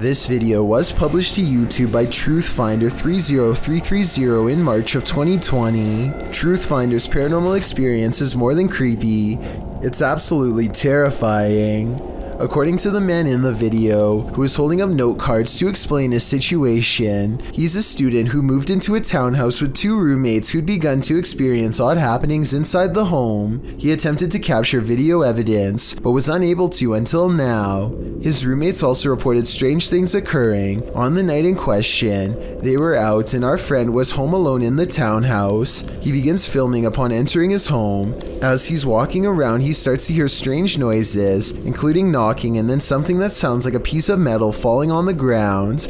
This video was published to YouTube by Truthfinder 30330 in March of 2020. Truthfinder's paranormal experience is more than creepy, it's absolutely terrifying. According to the man in the video, who is holding up note cards to explain his situation, he's a student who moved into a townhouse with two roommates who'd begun to experience odd happenings inside the home. He attempted to capture video evidence, but was unable to until now. His roommates also reported strange things occurring. On the night in question, they were out and our friend was home alone in the townhouse. He begins filming upon entering his home. As he's walking around, he starts to hear strange noises, including knocking and then something that sounds like a piece of metal falling on the ground.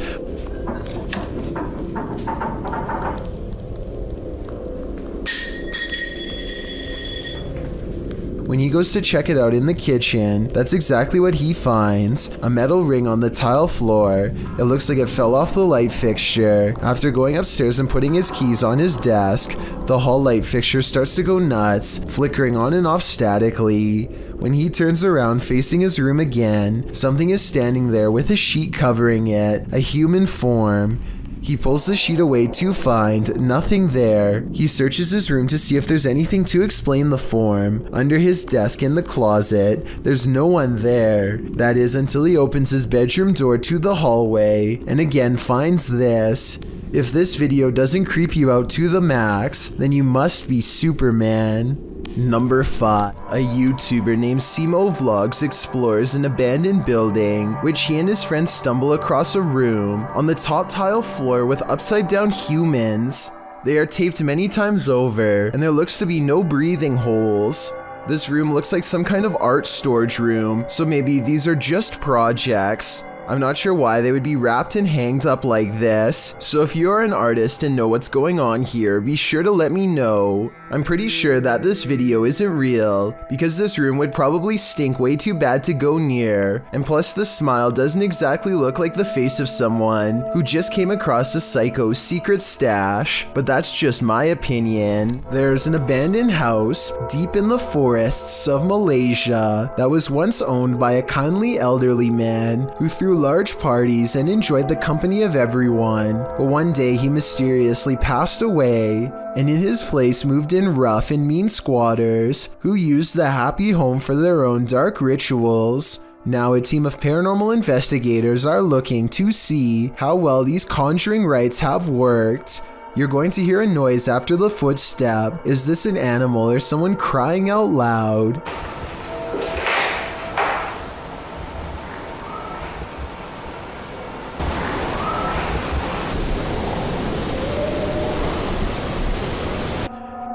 When he goes to check it out in the kitchen, that's exactly what he finds. A metal ring on the tile floor. It looks like it fell off the light fixture. After going upstairs and putting his keys on his desk, the hall light fixture starts to go nuts, flickering on and off statically. When he turns around facing his room again, something is standing there with a sheet covering it, a human form. He pulls the sheet away to find nothing there. He searches his room to see if there's anything to explain the form. Under his desk in the closet, there's no one there. That is until he opens his bedroom door to the hallway and again finds this. If this video doesn't creep you out to the max, then you must be Superman. Number 5. A YouTuber named Simo Vlogs explores an abandoned building, which he and his friends stumble across a room on the top tile floor with upside down humans. They are taped many times over, and there looks to be no breathing holes. This room looks like some kind of art storage room, so maybe these are just projects. I'm not sure why they would be wrapped and hanged up like this, so if you're an artist and know what's going on here, be sure to let me know. I'm pretty sure that this video isn't real, because this room would probably stink way too bad to go near, and plus the smile doesn't exactly look like the face of someone who just came across a psycho's secret stash, but that's just my opinion. There's an abandoned house deep in the forests of Malaysia that was once owned by a kindly elderly man who threw large parties and enjoyed the company of everyone, but one day he mysteriously passed away, and in his place moved in rough and mean squatters who used the happy home for their own dark rituals. Now a team of paranormal investigators are looking to see how well these conjuring rites have worked. You're going to hear a noise after the footstep. Is this an animal or someone crying out loud?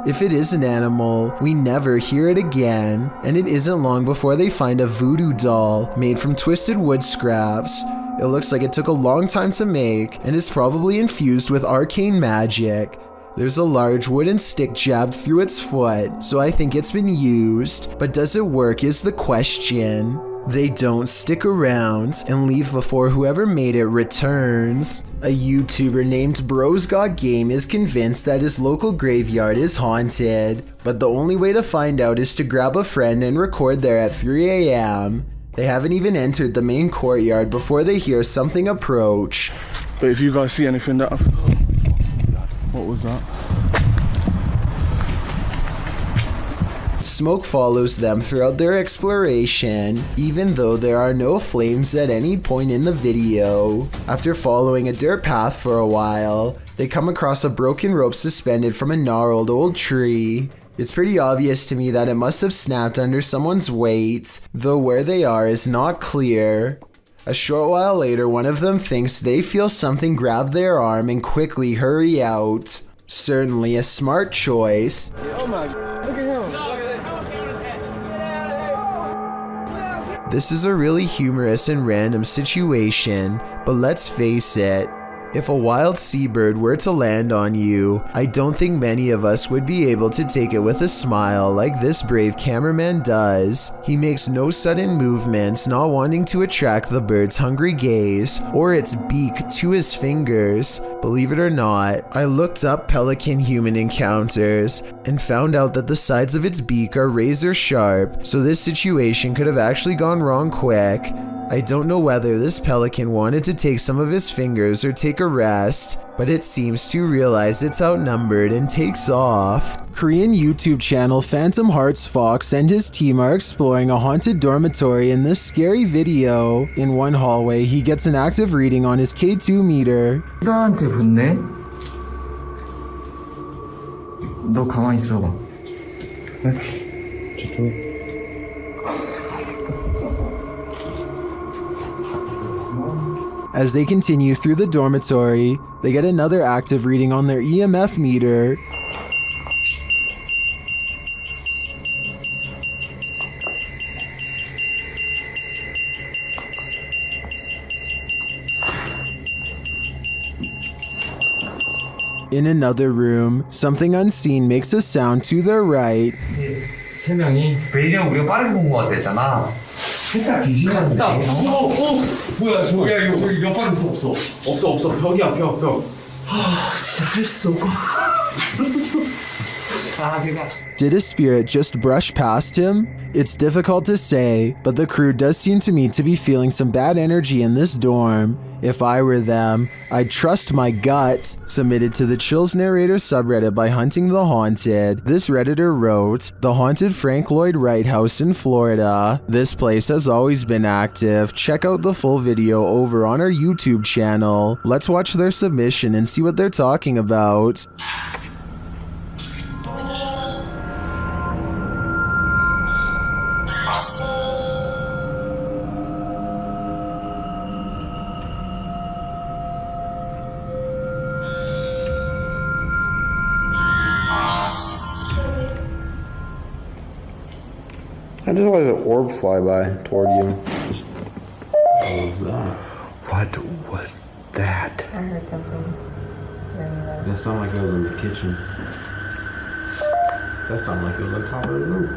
If it is an animal, we never hear it again, and it isn't long before they find a voodoo doll made from twisted wood scraps. It looks like it took a long time to make and is probably infused with arcane magic. There's a large wooden stick jabbed through its foot, so I think it's been used, but does it work is the question. They don't stick around and leave before whoever made it returns. A YouTuber named Bros Got Game is convinced that his local graveyard is haunted, but the only way to find out is to grab a friend and record there at 3 a.m. They haven't even entered the main courtyard before they hear something approach. But if you guys see anything that... What was that? Smoke follows them throughout their exploration, even though there are no flames at any point in the video. After following a dirt path for a while, they come across a broken rope suspended from a gnarled old tree. It's pretty obvious to me that it must have snapped under someone's weight, though where they are is not clear. A short while later, one of them thinks they feel something grab their arm and quickly hurry out. Certainly a smart choice. Oh my, look at him. This is a really humorous and random situation, but let's face it, if a wild seabird were to land on you, I don't think many of us would be able to take it with a smile like this brave cameraman does. He makes no sudden movements, not wanting to attract the bird's hungry gaze or its beak to his fingers. Believe it or not, I looked up pelican human encounters and found out that the sides of its beak are razor sharp, so this situation could have actually gone wrong quick. I don't know whether this pelican wanted to take some of his fingers or take a rest, but it seems to realize it's outnumbered and takes off. Korean YouTube channel Phantom Hearts Fox and his team are exploring a haunted dormitory in this scary video. In one hallway, he gets an active reading on his K2 meter. 나한테 붙네? 너 가만히 있어봐. As they continue through the dormitory, they get another active reading on their EMF meter. In another room, something unseen makes a sound to their right. 세 명이 베이지는 우리가 빠르게 본 것 같았잖아. 진짜 귀신한데. 뭐야 저기야 이거 몇 번도 없어 벽이야 벽. 진짜 할 수 없고. Did a spirit just brush past him? It's difficult to say, but the crew does seem to me to be feeling some bad energy in this dorm. If I were them, I'd trust my gut. Submitted to the Chills Narrator subreddit by Hunting the Haunted. This redditor wrote, "The haunted Frank Lloyd Wright house in Florida. This place has always been active. Check out the full video over on our YouTube channel." Let's watch their submission and see what they're talking about. I just watched an orb fly by toward you. What was that? I heard something. That sounded like it was in the kitchen. That sounded like it was on top of the roof.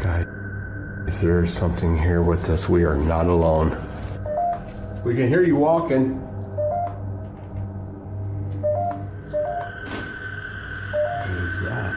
Guys, there's something here with us. We are not alone. We can hear you walking. What is that?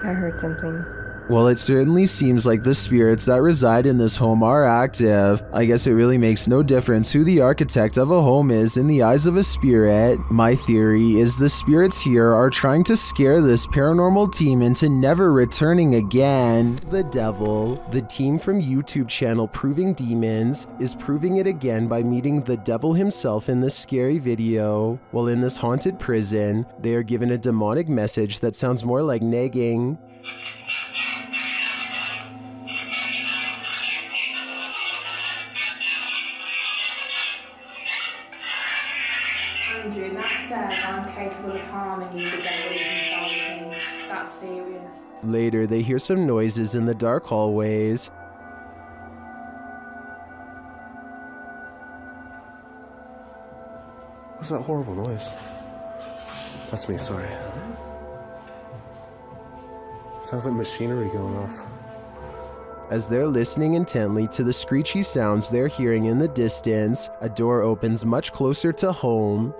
I heard something. Well, it certainly seems like the spirits that reside in this home are active. I guess it really makes no difference who the architect of a home is in the eyes of a spirit. My theory is the spirits here are trying to scare this paranormal team into never returning again. The devil, the team from YouTube channel Proving Demons, is proving it again by meeting the devil himself in this scary video. While in this haunted prison, they are given a demonic message that sounds more like nagging. Andrew, that says I'm capable of harming you, the devil is inside of me. That's serious. Later, they hear some noises in the dark hallways. What's that horrible noise? That's me, sorry. Sounds like machinery going off. As they're listening intently to the screechy sounds they're hearing in the distance, a door opens much closer to home.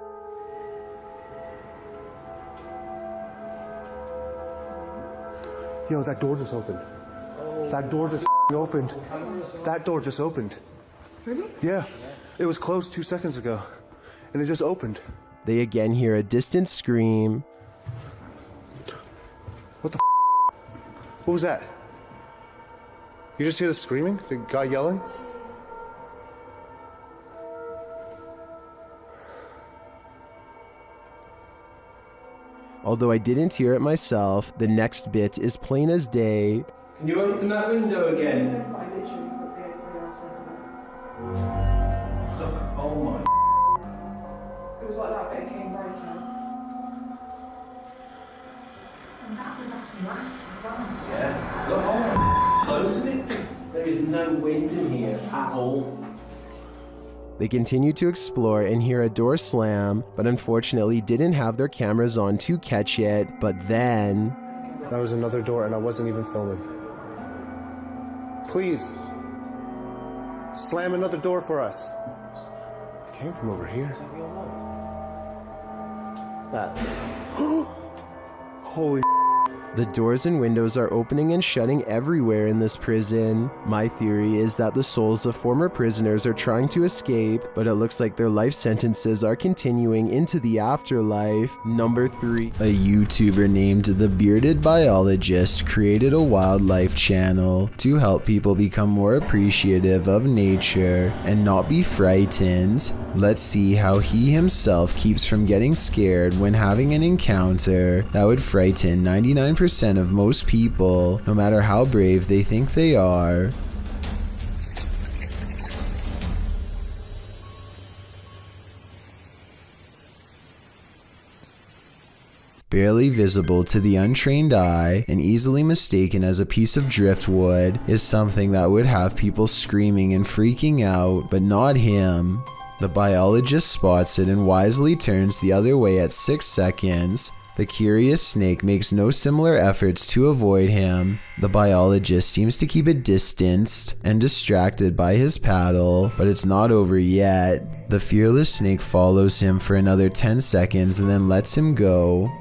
Yo, that door just opened. That door just opened. That door just opened. Really? Yeah. It was closed 2 seconds ago. And it just opened. They again hear a distant scream. What the What was that? You just hear the screaming? The guy yelling? Although I didn't hear it myself, the next bit is plain as day. Can you open that window again? Look, oh my. It was like that bit came right out. And that was actually last as well. Yeah. Look, oh my. Close, isn't it? There is no wind in here at all. They continue to explore and hear a door slam, but unfortunately didn't have their cameras on to catch it. But then... That was another door and I wasn't even filming. Please. Slam another door for us. It came from over here. That. Holy The doors and windows are opening and shutting everywhere in this prison. My theory is that the souls of former prisoners are trying to escape, but it looks like their life sentences are continuing into the afterlife. Number 3. A YouTuber named The Bearded Biologist created a wildlife channel to help people become more appreciative of nature and not be frightened. Let's see how he himself keeps from getting scared when having an encounter that would frighten 99% of most people, no matter how brave they think they are. Barely visible to the untrained eye and easily mistaken as a piece of driftwood is something that would have people screaming and freaking out, but not him. The biologist spots it and wisely turns the other way at 6 seconds. The curious snake makes no similar efforts to avoid him. The biologist seems to keep it distanced and distracted by his paddle, but it's not over yet. The fearless snake follows him for another 10 seconds and then lets him go.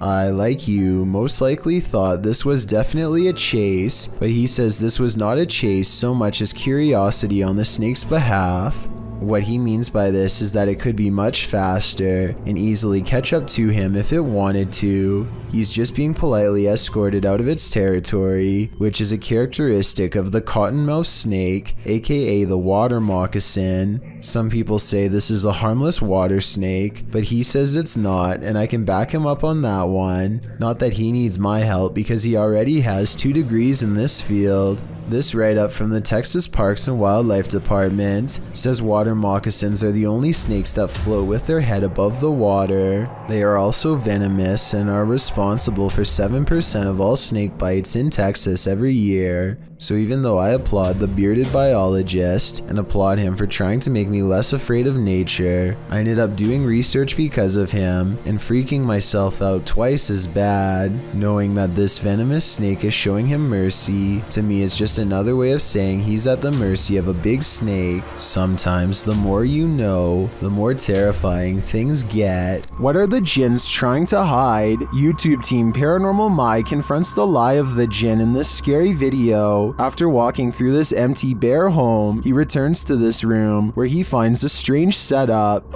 I, like you, most likely thought this was definitely a chase, but he says this was not a chase so much as curiosity on the snake's behalf. What he means by this is that it could be much faster and easily catch up to him if it wanted to. He's just being politely escorted out of its territory, which is a characteristic of the cottonmouth snake, aka the water moccasin. Some people say this is a harmless water snake, but he says it's not, and I can back him up on that one. Not that he needs my help because he already has 2 degrees in this field. This write-up from the Texas Parks and Wildlife Department says water moccasins are the only snakes that float with their head above the water. They are also venomous and are responsible for 7% of all snake bites in Texas every year. So even though I applaud the bearded biologist and applaud him for trying to make me less afraid of nature, I ended up doing research because of him and freaking myself out twice as bad. Knowing that this venomous snake is showing him mercy, to me is just another way of saying he's at the mercy of a big snake. Sometimes the more you know, the more terrifying things get. What are the jinns trying to hide? YouTube team Paranormal Mai confronts the lie of the jinn in this scary video. After walking through this empty bare home, he returns to this room where he finds a strange setup.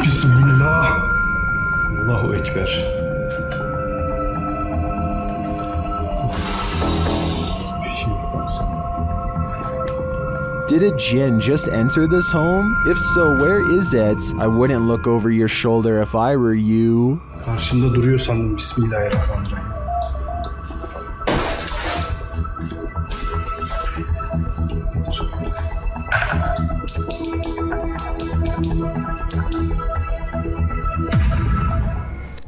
Bismillah. Allahu Ekber. Did a jinn just enter this home? If so, where is it? I wouldn't look over your shoulder if I were you. Karşımda duruyor sandım. Bismillahirrahmanirrahim.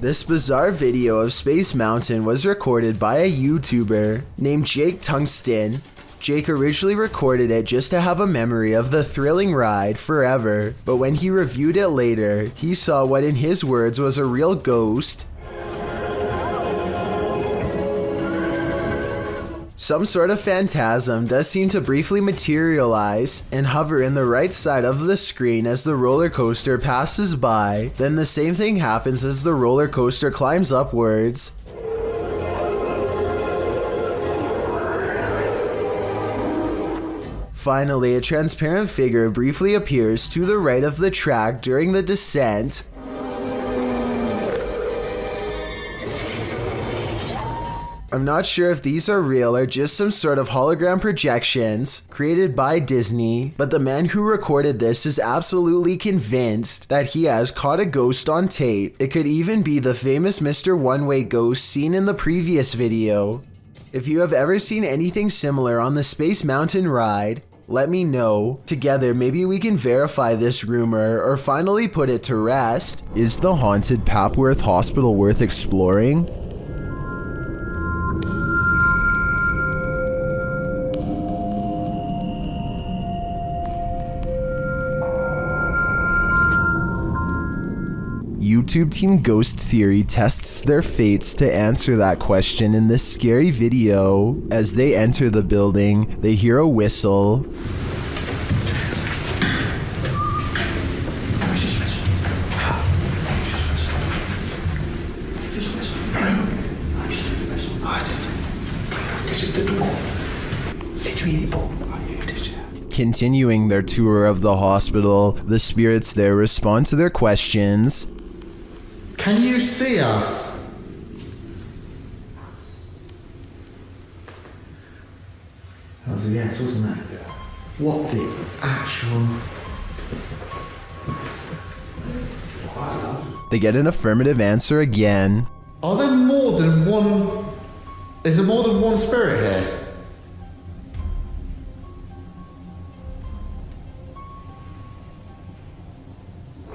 This bizarre video of Space Mountain was recorded by a YouTuber named Jake Tungsten. Jake originally recorded it just to have a memory of the thrilling ride forever, but when he reviewed it later, he saw what in his words was a real ghost. Some sort of phantasm does seem to briefly materialize and hover in the right side of the screen as the roller coaster passes by. Then the same thing happens as the roller coaster climbs upwards. Finally, a transparent figure briefly appears to the right of the track during the descent. I'm not sure if these are real or just some sort of hologram projections created by Disney, but the man who recorded this is absolutely convinced that he has caught a ghost on tape. It could even be the famous Mr. One-Way ghost seen in the previous video. If you have ever seen anything similar on the Space Mountain ride, let me know. Together, maybe we can verify this rumor or finally put it to rest. Is the haunted Papworth Hospital worth exploring? YouTube team Ghost Theory tests their fates to answer that question in this scary video. As they enter the building, they hear a whistle. Continuing their tour of the hospital, the spirits there respond to their questions. Can you see us? That was a yes, wasn't it? What the actual... They get an affirmative answer again. Are there more than one... Is there more than one spirit here?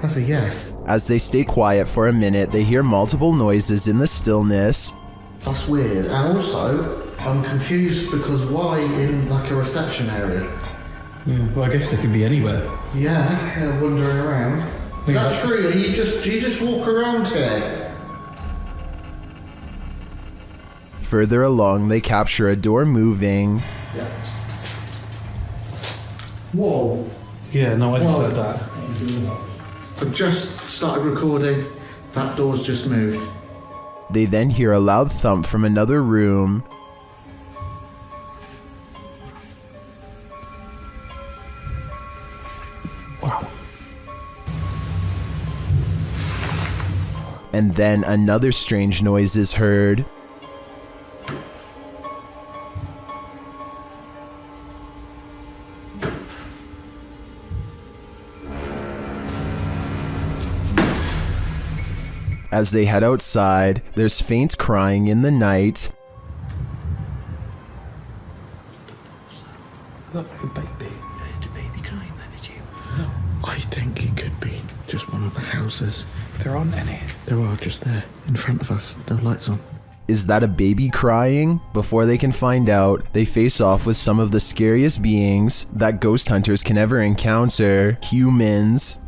That's a yes. As they stay quiet for a minute, they hear multiple noises in the stillness. That's weird. And also, I'm confused because why in like a reception area? Well, I guess they could be anywhere. Yeah, wandering around. Is that true? Do you just walk around here? Further along, they capture a door moving. Yeah. Whoa. Yeah, no, I just heard that. I've just started recording. That door's just moved. They then hear a loud thump from another room. Wow. And then another strange noise is heard. As they head outside, there's faint crying in the night. Look like a baby. Did a baby crying then, did you? No. I think it could be just one of the houses. There aren't any. There are just there, in front of us. No lights on. Is that a baby crying? Before they can find out, they face off with some of the scariest beings that ghost hunters can ever encounter: humans.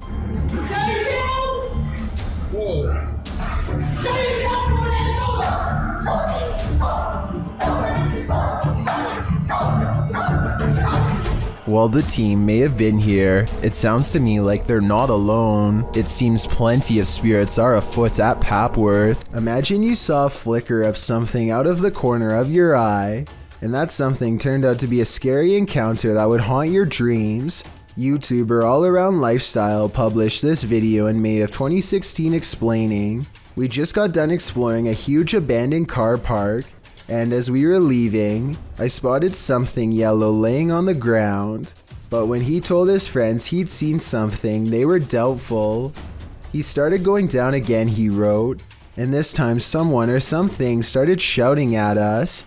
While the team may have been here, it sounds to me like they're not alone. It seems plenty of spirits are afoot at Papworth. Imagine you saw a flicker of something out of the corner of your eye, and that something turned out to be a scary encounter that would haunt your dreams. YouTuber All Around Lifestyle published this video in May of 2016 explaining, "We just got done exploring a huge abandoned car park, and as we were leaving, I spotted something yellow laying on the ground. But when he told his friends he'd seen something, they were doubtful. He started going down again," he wrote, "and this time someone or something started shouting at us.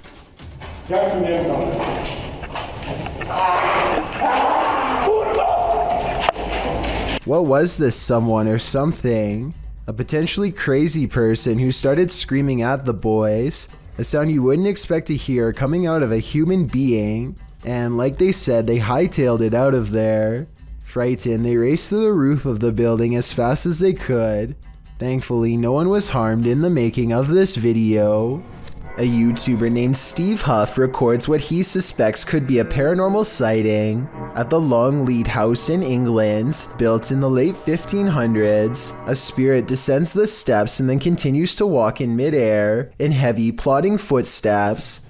What was this someone or something? A potentially crazy person who started screaming at the boys. A sound you wouldn't expect to hear coming out of a human being, and like they said, they hightailed it out of there. Frightened, they raced to the roof of the building as fast as they could. Thankfully, no one was harmed in the making of this video." A YouTuber named Steve Huff records what he suspects could be a paranormal sighting at the Longleat House in England. Built in the late 1500s, a spirit descends the steps and then continues to walk in midair in heavy, plodding footsteps.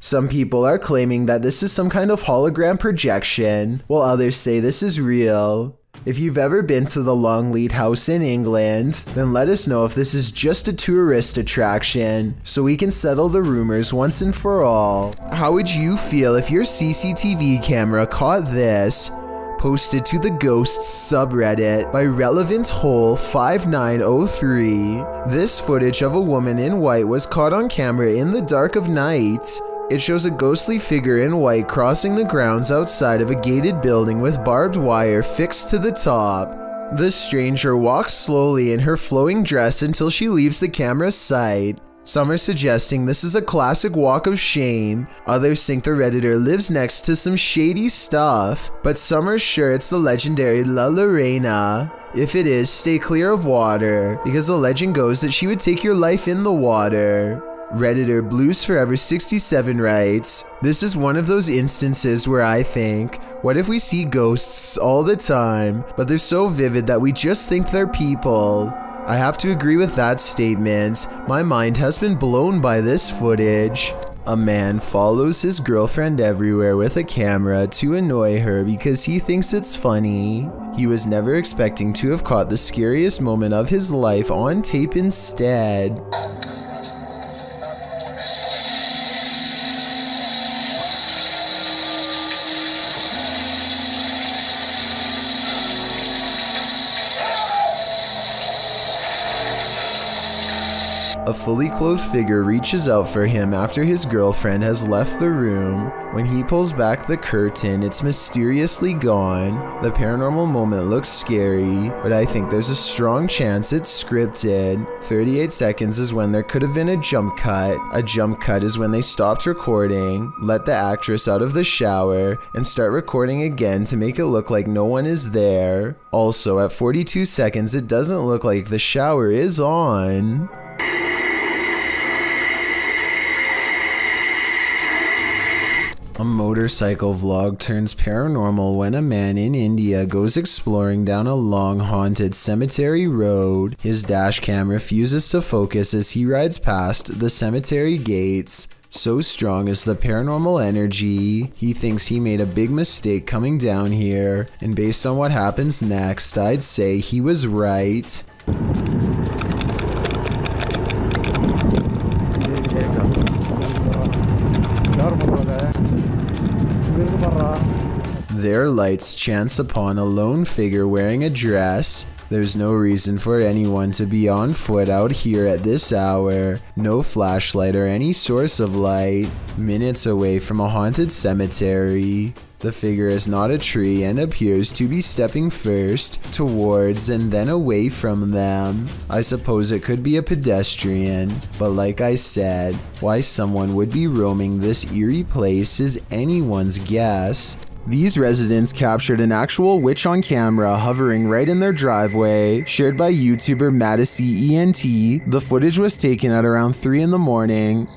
Some people are claiming that this is some kind of hologram projection, while others say this is real. If you've ever been to the Longleat House in England, then let us know if this is just a tourist attraction, so we can settle the rumors once and for all. How would you feel if your CCTV camera caught this? Posted to the Ghosts subreddit by Relevant Hole 5903. This footage of a woman in white was caught on camera in the dark of night. It shows a ghostly figure in white crossing the grounds outside of a gated building with barbed wire fixed to the top. The stranger walks slowly in her flowing dress until she leaves the camera's sight. Some are suggesting this is a classic walk of shame, others think the Redditor lives next to some shady stuff, but some are sure it's the legendary La Lorena. If it is, stay clear of water, because the legend goes that she would take your life in the water. Redditor Blues Forever 67 writes, "This is one of those instances where I think, what if we see ghosts all the time, but they're so vivid that we just think they're people?" I have to agree with that statement. My mind has been blown by this footage. A man follows his girlfriend everywhere with a camera to annoy her because he thinks it's funny. He was never expecting to have caught the scariest moment of his life on tape instead. A fully clothed figure reaches out for him after his girlfriend has left the room. When he pulls back the curtain, it's mysteriously gone. The paranormal moment looks scary, but I think there's a strong chance it's scripted. 38 seconds is when there could have been a jump cut. A jump cut is when they stopped recording, let the actress out of the shower, and start recording again to make it look like no one is there. Also, at 42 seconds, it doesn't look like the shower is on. A motorcycle vlog turns paranormal when a man in India goes exploring down a long haunted cemetery road. His dash cam refuses to focus as he rides past the cemetery gates. So strong is the paranormal energy, he thinks he made a big mistake coming down here, and based on what happens next, I'd say he was right. Their lights chance upon a lone figure wearing a dress. There's no reason for anyone to be on foot out here at this hour. No flashlight or any source of light. Minutes away from a haunted cemetery. The figure is not a tree and appears to be stepping first towards and then away from them. I suppose it could be a pedestrian, but like I said, why someone would be roaming this eerie place is anyone's guess. These residents captured an actual witch on camera hovering right in their driveway, shared by YouTuber Madisy ENT. The footage was taken at around 3 in the morning.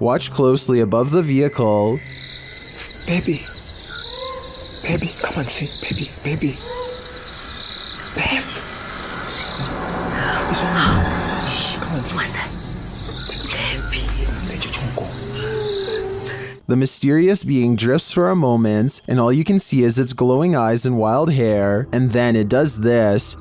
Watch closely above the vehicle. Baby. Baby, come on, see. Baby, baby. Babe. See. It's on me. Shh, come on, see. What's that? Baby. The mysterious being drifts for a moment, and all you can see is its glowing eyes and wild hair, and then it does this.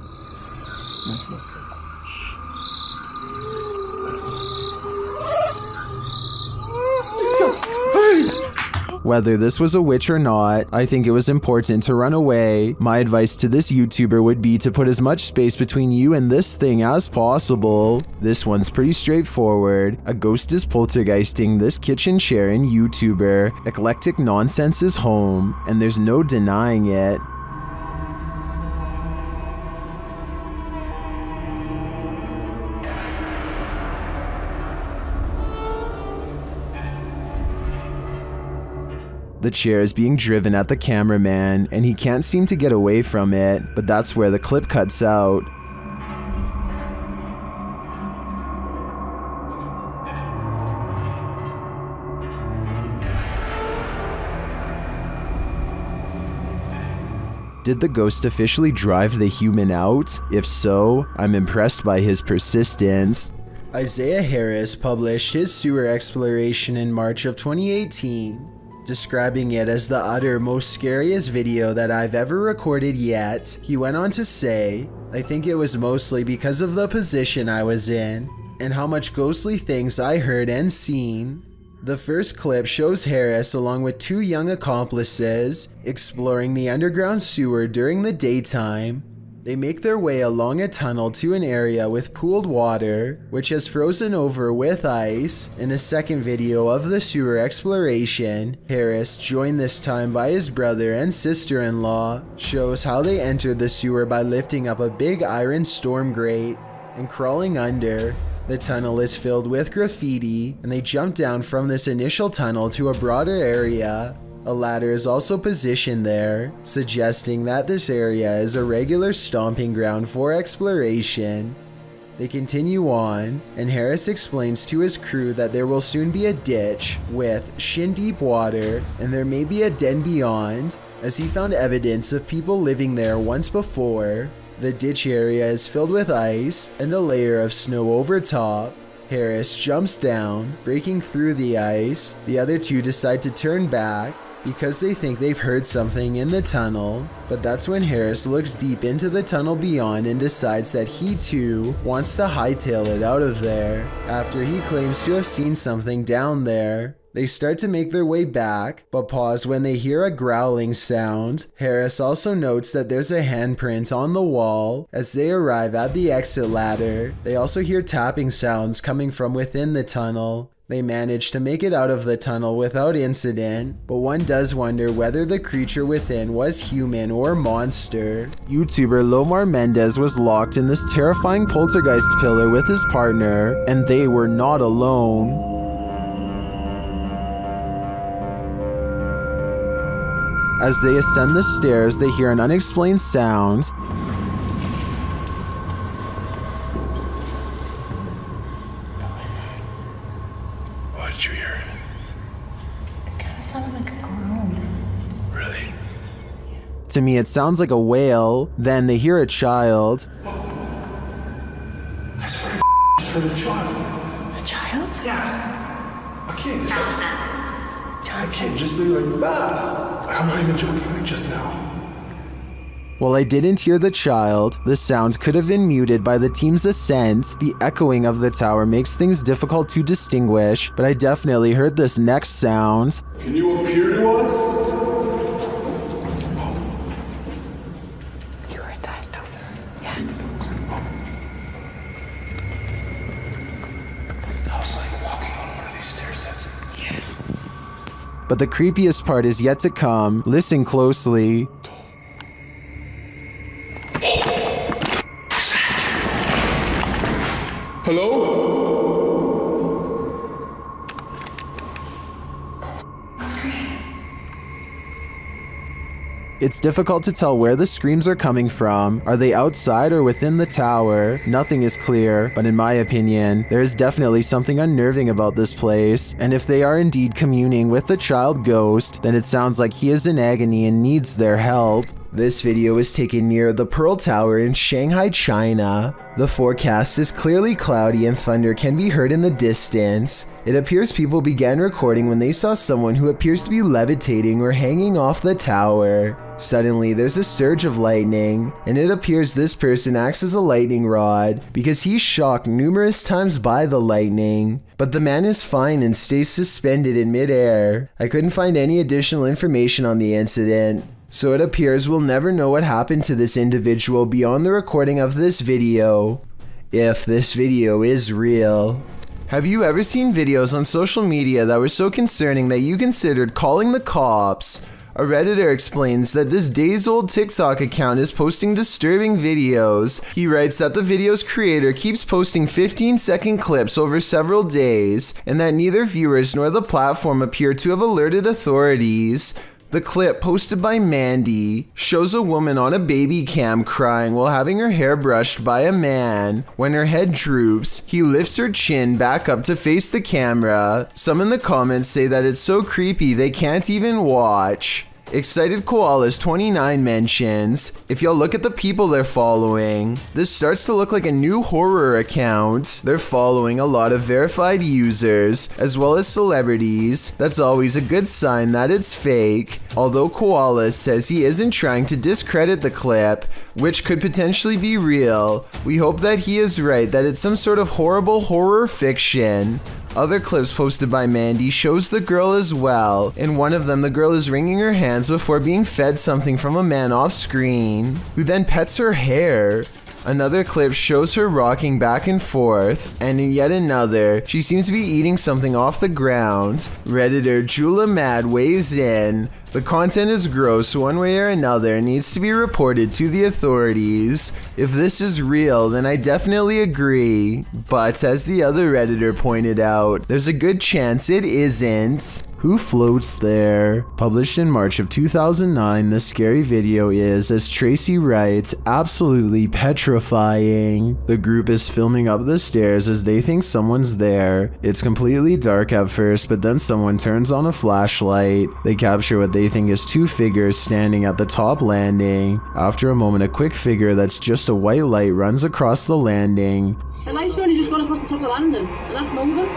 Whether this was a witch or not, I think it was important to run away. My advice to this YouTuber would be to put as much space between you and this thing as possible. This one's pretty straightforward. A ghost is poltergeisting this kitchen chair in YouTuber. Eclectic nonsense is home, and there's no denying it. The chair is being driven at the cameraman, and he can't seem to get away from it, but that's where the clip cuts out. Did the ghost officially drive the human out? If so, I'm impressed by his persistence. Isaiah Harris published his sewer exploration in March of 2018. Describing it as the most scariest video that I've ever recorded yet. He went on to say, "I think it was mostly because of the position I was in, and how much ghostly things I heard and seen." The first clip shows Harris along with 2 young accomplices exploring the underground sewer during the daytime. They make their way along a tunnel to an area with pooled water, which has frozen over with ice. In a second video of the sewer exploration, Harris, joined this time by his brother and sister-in-law, shows how they entered the sewer by lifting up a big iron storm grate and crawling under. The tunnel is filled with graffiti, and they jump down from this initial tunnel to a broader area. A ladder is also positioned there, suggesting that this area is a regular stomping ground for exploration. They continue on, and Harris explains to his crew that there will soon be a ditch with shin-deep water, and there may be a den beyond, as he found evidence of people living there once before. The ditch area is filled with ice and a layer of snow over top. Harris jumps down, breaking through the ice. The other two decide to turn back because they think they've heard something in the tunnel. But that's when Harris looks deep into the tunnel beyond and decides that he too wants to hightail it out of there, after he claims to have seen something down there. They start to make their way back, but pause when they hear a growling sound. Harris also notes that there's a handprint on the wall. As they arrive at the exit ladder, they also hear tapping sounds coming from within the tunnel. They manage to make it out of the tunnel without incident, but one does wonder whether the creature within was human or monster. YouTuber Lomar Mendez was locked in this terrifying poltergeist pillar with his partner, and they were not alone. As they ascend the stairs, they hear an unexplained sound. What did you hear? It kind of sounded like a groan. Really? To me, it sounds like a whale. Then they hear a child. I swear to just heard a child. A child? Yeah. I can't just do like that. I'm not even joking, like just now. While I didn't hear the child, the sound could have been muted by the team's ascent. The echoing of the tower makes things difficult to distinguish, but I definitely heard this next sound. Can you appear to us? You heard that? Yeah. I was like walking on one of these stairs. Yeah. But the creepiest part is yet to come. Listen closely. Hello? It's difficult to tell where the screams are coming from. Are they outside or within the tower? Nothing is clear, but in my opinion, there is definitely something unnerving about this place. And if they are indeed communing with the child ghost, then it sounds like he is in agony and needs their help. This video is taken near the Pearl Tower in Shanghai, China. The forecast is clearly cloudy and thunder can be heard in the distance. It appears people began recording when they saw someone who appears to be levitating or hanging off the tower. Suddenly, there's a surge of lightning, and it appears this person acts as a lightning rod because he's shocked numerous times by the lightning. But the man is fine and stays suspended in midair. I couldn't find any additional information on the incident, so it appears we'll never know what happened to this individual beyond the recording of this video, if this video is real. Have you ever seen videos on social media that were so concerning that you considered calling the cops? A Redditor explains that this days-old TikTok account is posting disturbing videos. He writes that the video's creator keeps posting 15-second clips over several days, and that neither viewers nor the platform appear to have alerted authorities. The clip, posted by Mandy, shows a woman on a baby cam crying while having her hair brushed by a man. When her head droops, he lifts her chin back up to face the camera. Some in the comments say that it's so creepy they can't even watch. Excited Koalas 29 mentions, if y'all look at the people they're following, this starts to look like a new horror account. They're following a lot of verified users, as well as celebrities. That's always a good sign that it's fake. Although Koalas says he isn't trying to discredit the clip, which could potentially be real, we hope that he is right, that it's some sort of horrible horror fiction. Other clips posted by Mandy shows the girl as well. In one of them, the girl is wringing her hands before being fed something from a man off screen, who then pets her hair. Another clip shows her rocking back and forth, and in yet another, she seems to be eating something off the ground. Redditor Jula Mad weighs in. The content is gross one way or another and needs to be reported to the authorities. If this is real, then I definitely agree. But as the other Redditor pointed out, there's a good chance it isn't. Who floats there? Published in March of 2009, this scary video is, as Tracy writes, absolutely petrifying. The group is filming up the stairs as they think someone's there. It's completely dark at first, but then someone turns on a flashlight. They capture what they think is two figures standing at the top landing. After a moment, a quick figure that's just a white light runs across the landing. The light's only just gone across the top of the landing, and that's moving.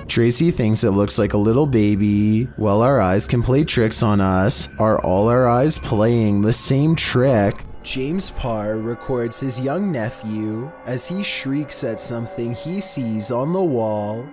Tracy thinks it looks like a little baby. Well, our eyes can play tricks on us. Are all our eyes playing the same trick? James Parr records his young nephew as he shrieks at something he sees on the wall.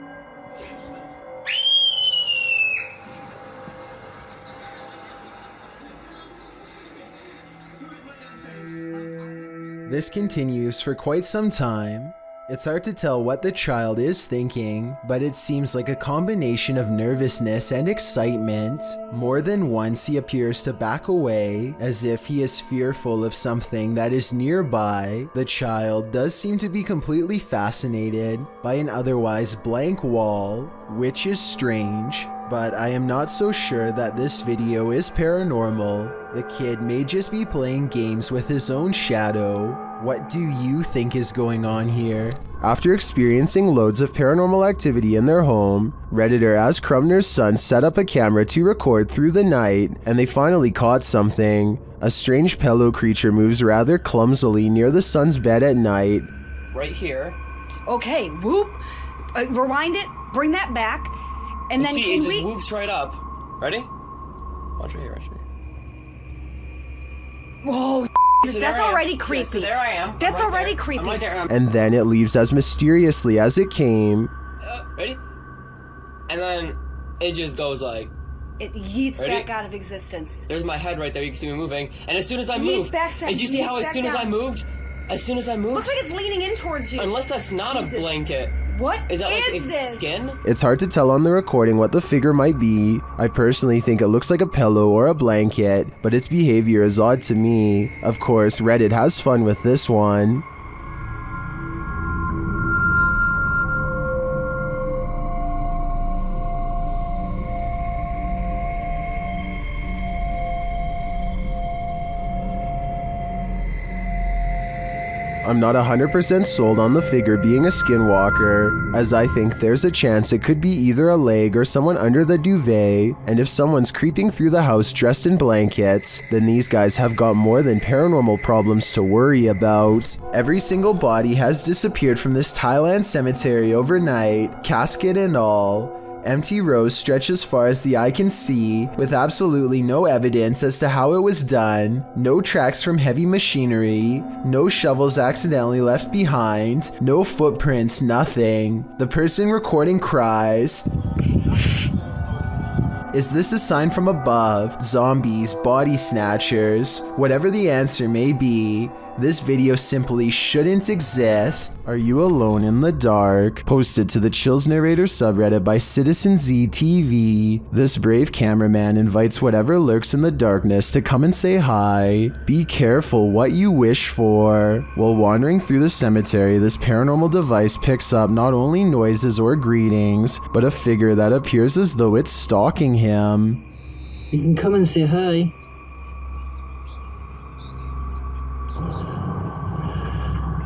This continues for quite some time. It's hard to tell what the child is thinking, but it seems like a combination of nervousness and excitement. More than once he appears to back away, as if he is fearful of something that is nearby. The child does seem to be completely fascinated by an otherwise blank wall, which is strange, but I am not so sure that this video is paranormal. The kid may just be playing games with his own shadow. What do you think is going on here? After experiencing loads of paranormal activity in their home, Redditor As Crumner's son set up a camera to record through the night, and they finally caught something. A strange pillow creature moves rather clumsily near the son's bed at night. Right here. Okay, whoop. Rewind it, bring that back, and then see, it just whoops right up. Ready? Watch right here, watch right here. Whoa, so that's already creepy. Yeah, so there I am. That's right already there. creepy. I'm right there. And then it leaves as mysteriously as it came. Ready? And then it just goes like... It yeets back out of existence. There's my head right there, you can see me moving. And as soon as I moved... Did you see how as soon as I moved... As soon as I moved... Looks like it's leaning in towards you. Unless that's not a blanket. What is that? Like its this? Skin? It's hard to tell on the recording what the figure might be. I personally think it looks like a pillow or a blanket, but its behavior is odd to me. Of course, Reddit has fun with this one. I'm not 100% sold on the figure being a skinwalker, as I think there's a chance it could be either a leg or someone under the duvet, and if someone's creeping through the house dressed in blankets, then these guys have got more than paranormal problems to worry about. Every single body has disappeared from this Thailand cemetery overnight, casket and all. Empty rows stretch as far as the eye can see, with absolutely no evidence as to how it was done, no tracks from heavy machinery, no shovels accidentally left behind, no footprints, nothing. The person recording cries. Is this a sign from above? Zombies, body snatchers? Whatever the answer may be, this video simply shouldn't exist. Are you alone in the dark? Posted to the Chills Narrator subreddit by Citizen ZTV. This brave cameraman invites whatever lurks in the darkness to come and say hi. Be careful what you wish for. While wandering through the cemetery, this paranormal device picks up not only noises or greetings, but a figure that appears as though it's stalking him. You can come and say hi.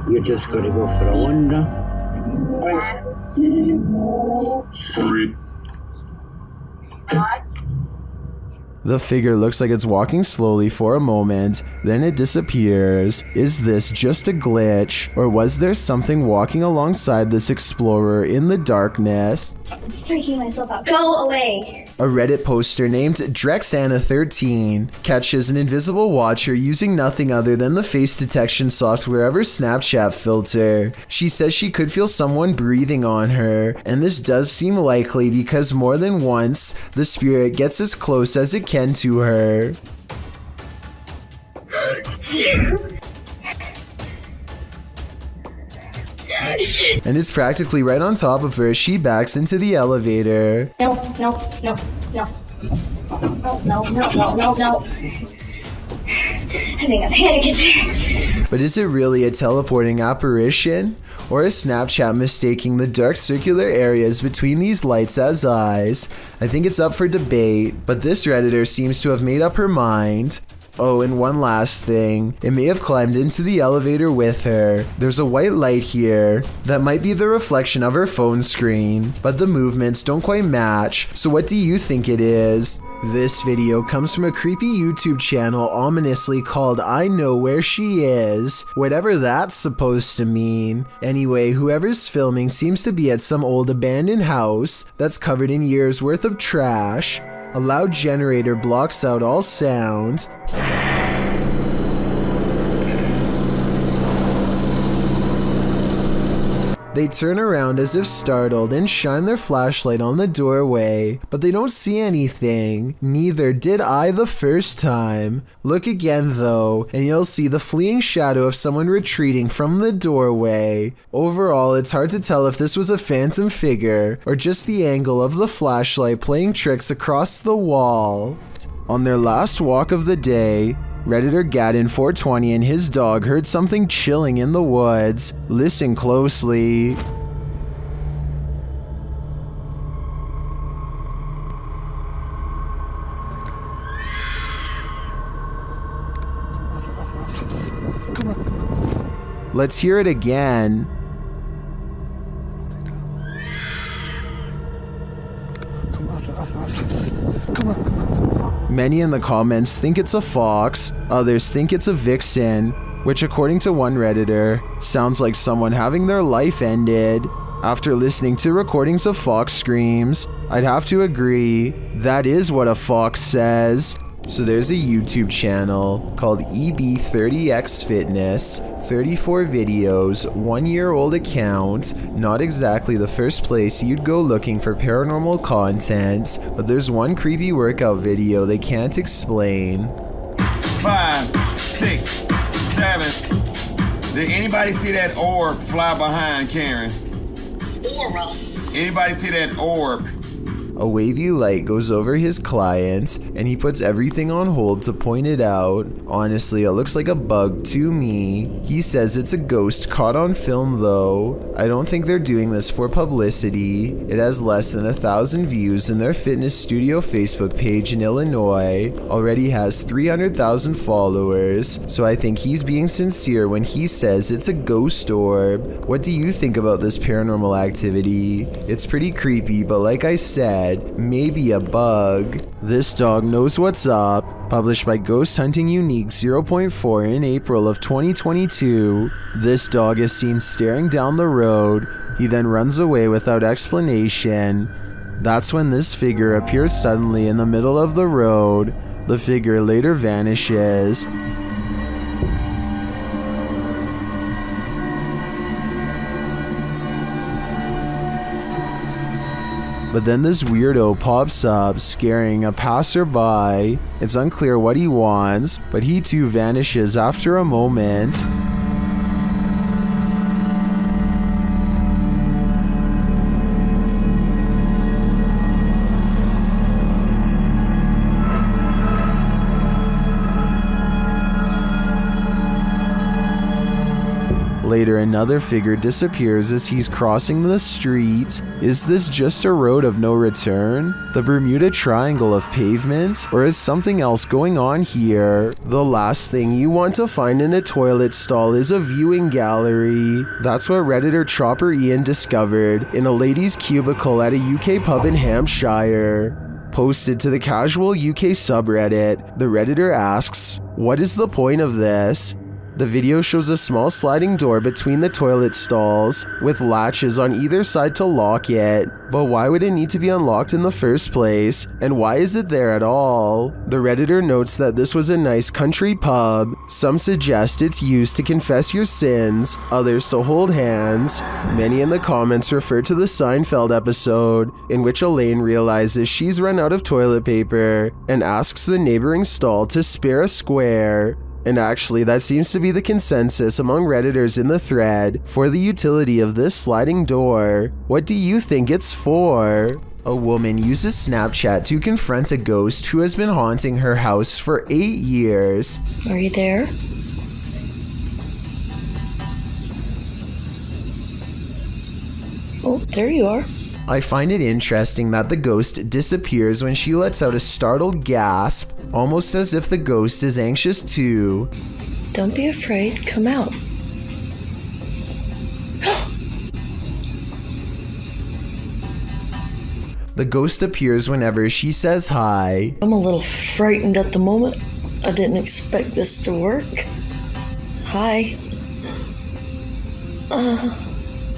You're just gonna go for a wander. 3. The figure looks like it's walking slowly for a moment, then it disappears. Is this just a glitch, or was there something walking alongside this explorer in the darkness? I'm freaking myself out. Go away! A Reddit poster named Drexana13 catches an invisible watcher using nothing other than the face detection software of her Snapchat filter. She says she could feel someone breathing on her, and this does seem likely because more than once, the spirit gets as close as it can to her. And it's practically right on top of her as she backs into the elevator. No, no, no, no. No, no, no, no, no, no. Having a panic attack. But is it really a teleporting apparition? Or is Snapchat mistaking the dark circular areas between these lights as eyes? I think it's up for debate, but this Redditor seems to have made up her mind. Oh, and one last thing. It may have climbed into the elevator with her. There's a white light here that might be the reflection of her phone screen, but the movements don't quite match. So what do you think it is? This video comes from a creepy YouTube channel ominously called I Know Where She Is, whatever that's supposed to mean. Anyway, whoever's filming seems to be at some old abandoned house that's covered in years worth of trash. A loud generator blocks out all sound. They turn around as if startled and shine their flashlight on the doorway, but they don't see anything. Neither did I the first time. Look again though, and you'll see the fleeing shadow of someone retreating from the doorway. Overall, it's hard to tell if this was a phantom figure or just the angle of the flashlight playing tricks across the wall. On their last walk of the day, Redditor Gaddon420 and his dog heard something chilling in the woods. Listen closely. Let's hear it again. Many in the comments think it's a fox, others think it's a vixen, which according to one Redditor, sounds like someone having their life ended. After listening to recordings of fox screams, I'd have to agree, that is what a fox says. So there's a YouTube channel called EB30X Fitness, 34 videos, 1-year-old account, not exactly the first place you'd go looking for paranormal content, but there's one creepy workout video they can't explain. 5, 6, 7. Did anybody see that orb fly behind Karen? Aura. Anybody see that orb? A wavy light goes over his client, and he puts everything on hold to point it out. Honestly, it looks like a bug to me. He says it's a ghost caught on film though. I don't think they're doing this for publicity. It has less than 1,000 views, and their fitness studio Facebook page in Illinois already has 300,000 followers, so I think he's being sincere when he says it's a ghost orb. What do you think about this paranormal activity? It's pretty creepy, but like I said, maybe a bug. This dog knows what's up. Published by Ghost Hunting Unique 0.4 in April of 2022. This dog is seen staring down the road. He then runs away without explanation. That's when this figure appears suddenly in the middle of the road. The figure later vanishes. But then this weirdo pops up, scaring a passerby. It's unclear what he wants, but he too vanishes after a moment. Later, another figure disappears as he's crossing the street. Is this just a road of no return? The Bermuda Triangle of pavement? Or is something else going on here? The last thing you want to find in a toilet stall is a viewing gallery. That's what Redditor Chopper Ian discovered in a lady's cubicle at a UK pub in Hampshire. Posted to the casual UK subreddit, the Redditor asks, "What is the point of this?" The video shows a small sliding door between the toilet stalls, with latches on either side to lock it. But why would it need to be unlocked in the first place? And why is it there at all? The Redditor notes that this was a nice country pub. Some suggest it's used to confess your sins, others to hold hands. Many in the comments refer to the Seinfeld episode, in which Elaine realizes she's run out of toilet paper and asks the neighboring stall to spare a square. And actually, that seems to be the consensus among Redditors in the thread for the utility of this sliding door. What do you think it's for? A woman uses Snapchat to confront a ghost who has been haunting her house for 8 years. Are you there? Oh, there you are. I find it interesting that the ghost disappears when she lets out a startled gasp, almost as if the ghost is anxious too. Don't be afraid, come out. The ghost appears whenever she says hi. I'm a little frightened at the moment. I didn't expect this to work. Hi.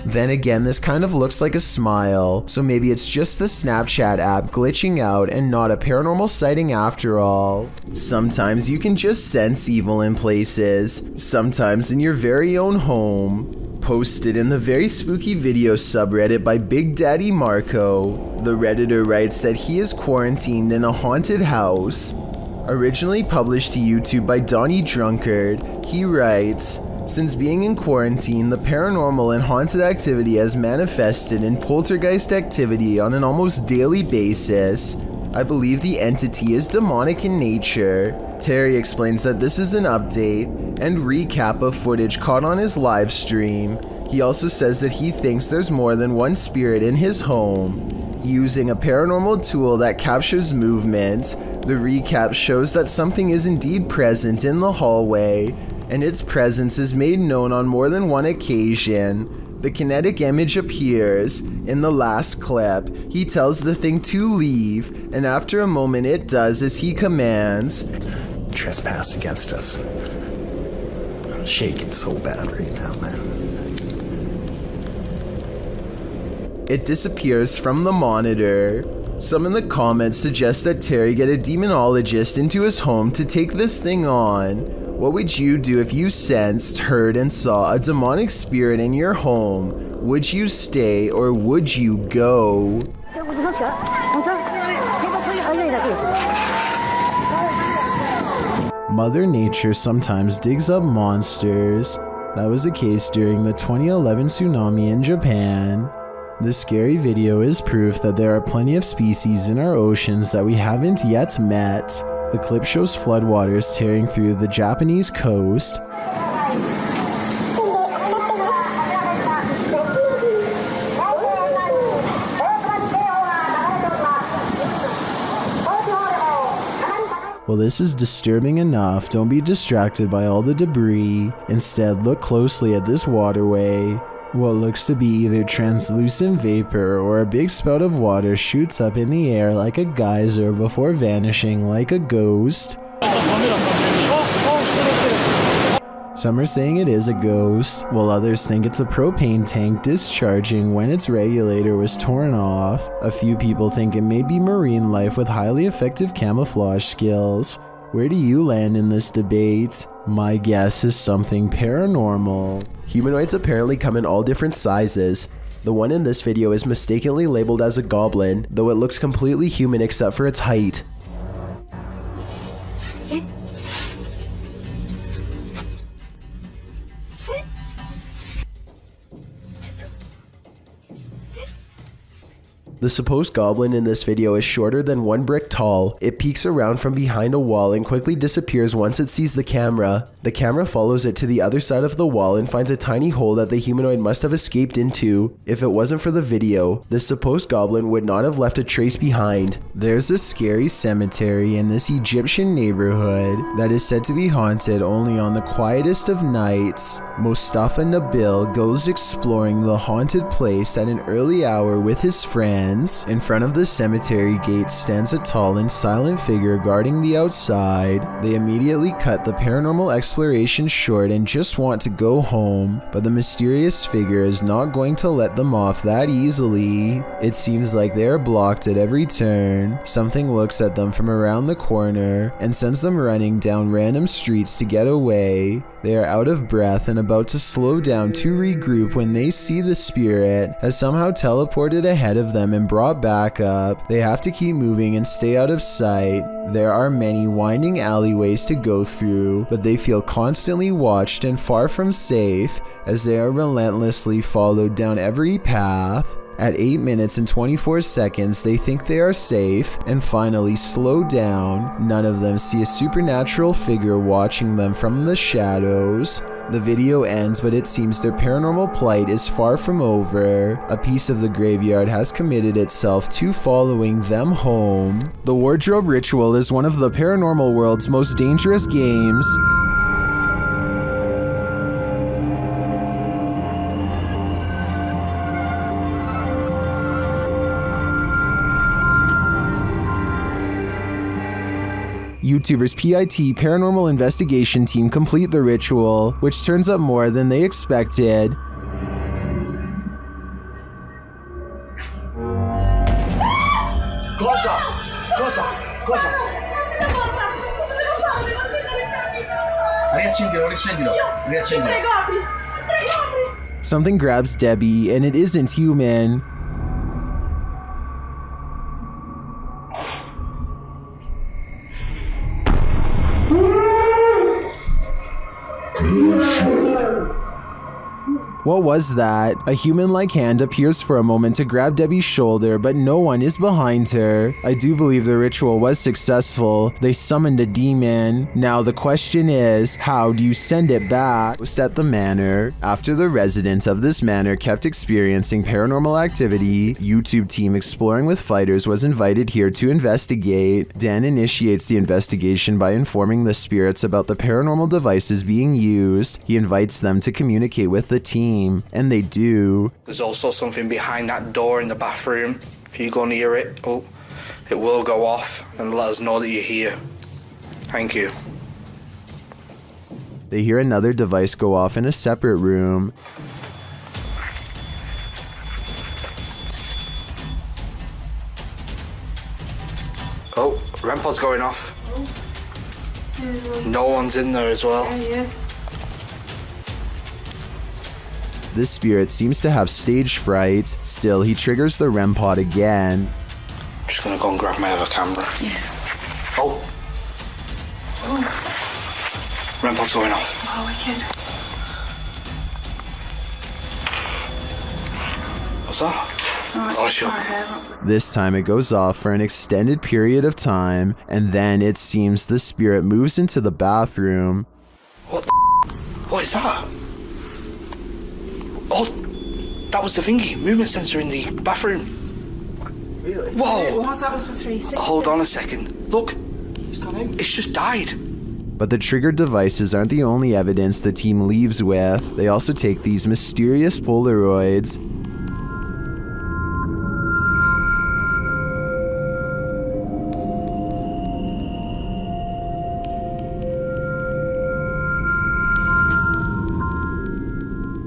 Then again, this kind of looks like a smile, so maybe it's just the Snapchat app glitching out and not a paranormal sighting after all. Sometimes you can just sense evil in places, sometimes in your very own home. Posted in the very spooky video subreddit by Big Daddy Marco, the Redditor writes that he is quarantined in a haunted house. Originally published to YouTube by Donnie Drunkard, he writes, "Since being in quarantine, the paranormal and haunted activity has manifested in poltergeist activity on an almost daily basis. I believe the entity is demonic in nature." Terry explains that this is an update and recap of footage caught on his live stream. He also says that he thinks there's more than one spirit in his home. Using a paranormal tool that captures movement, the recap shows that something is indeed present in the hallway, and its presence is made known on more than one occasion. The kinetic image appears. In the last clip, he tells the thing to leave, and after a moment it does as he commands. Trespass against us. I'm shaking so bad right now, man. It disappears from the monitor. Some in the comments suggest that Terry get a demonologist into his home to take this thing on. What would you do if you sensed, heard, and saw a demonic spirit in your home? Would you stay or would you go? Mother Nature sometimes digs up monsters. That was the case during the 2011 tsunami in Japan. The scary video is proof that there are plenty of species in our oceans that we haven't yet met. The clip shows floodwaters tearing through the Japanese coast. Well, this is disturbing enough. Don't be distracted by all the debris. Instead, look closely at this waterway. What looks to be either translucent vapor or a big spout of water shoots up in the air like a geyser before vanishing like a ghost. Some are saying it is a ghost, while others think it's a propane tank discharging when its regulator was torn off. A few people think it may be marine life with highly effective camouflage skills. Where do you land in this debate? My guess is something paranormal. Humanoids apparently come in all different sizes. The one in this video is mistakenly labeled as a goblin, though it looks completely human except for its height. The supposed goblin in this video is shorter than 1 brick tall. It peeks around from behind a wall and quickly disappears once it sees the camera. The camera follows it to the other side of the wall and finds a tiny hole that the humanoid must have escaped into. If it wasn't for the video, this supposed goblin would not have left a trace behind. There's a scary cemetery in this Egyptian neighborhood that is said to be haunted only on the quietest of nights. Mustafa Nabil goes exploring the haunted place at an early hour with his friends. ends. In front of the cemetery gate stands a tall and silent figure guarding the outside. They immediately cut the paranormal exploration short and just want to go home, but the mysterious figure is not going to let them off that easily. It seems like they are blocked at every turn. Something looks at them from around the corner and sends them running down random streets to get away. They are out of breath and about to slow down to regroup when they see the spirit has somehow teleported ahead of them and brought back up. They have to keep moving and stay out of sight. There are many winding alleyways to go through, but they feel constantly watched and far from safe as they are relentlessly followed down every path. At 8 minutes and 24 seconds, they think they are safe and finally slow down. None of them see a supernatural figure watching them from the shadows. The video ends, but it seems their paranormal plight is far from over. A piece of the graveyard has committed itself to following them home. The wardrobe ritual is one of the paranormal world's most dangerous games. YouTubers PIT Paranormal Investigation Team complete the ritual, which turns up more than they expected. Cosa? Cosa? Cosa? Riaccendilo, riaccendilo, riaccendilo. Prego, apri. Prego, apri. Something grabs Debbie, and it isn't human. What was that? A human-like hand appears for a moment to grab Debbie's shoulder, but no one is behind her. I do believe the ritual was successful. They summoned a demon. Now the question is, how do you send it back? Just at the manor. After the residents of this manor kept experiencing paranormal activity, YouTube team Exploring with Fighters was invited here to investigate. Dan initiates the investigation by informing the spirits about the paranormal devices being used. He invites them to communicate with the team. And they do. There's also something behind that door in the bathroom. If you go near it, it will go off and let us know that you're here. Thank you. They hear another device go off in a separate room. Oh, REM pod's going off. No one's in there as well. Yeah. This spirit seems to have stage fright. Still, he triggers the REM pod again. I'm just gonna go and grab my other camera. Yeah. Oh. REM pod's going off. Oh, wicked. What's that? Oh, sure. This time it goes off for an extended period of time, and then it seems the spirit moves into the bathroom. What is that? Oh, that was the thingy, movement sensor in the bathroom. Really? Whoa! What's that? Was the 360? Hold on a second. Look, It's gone out. it's just died. But the triggered devices aren't the only evidence the team leaves with. They also take these mysterious Polaroids.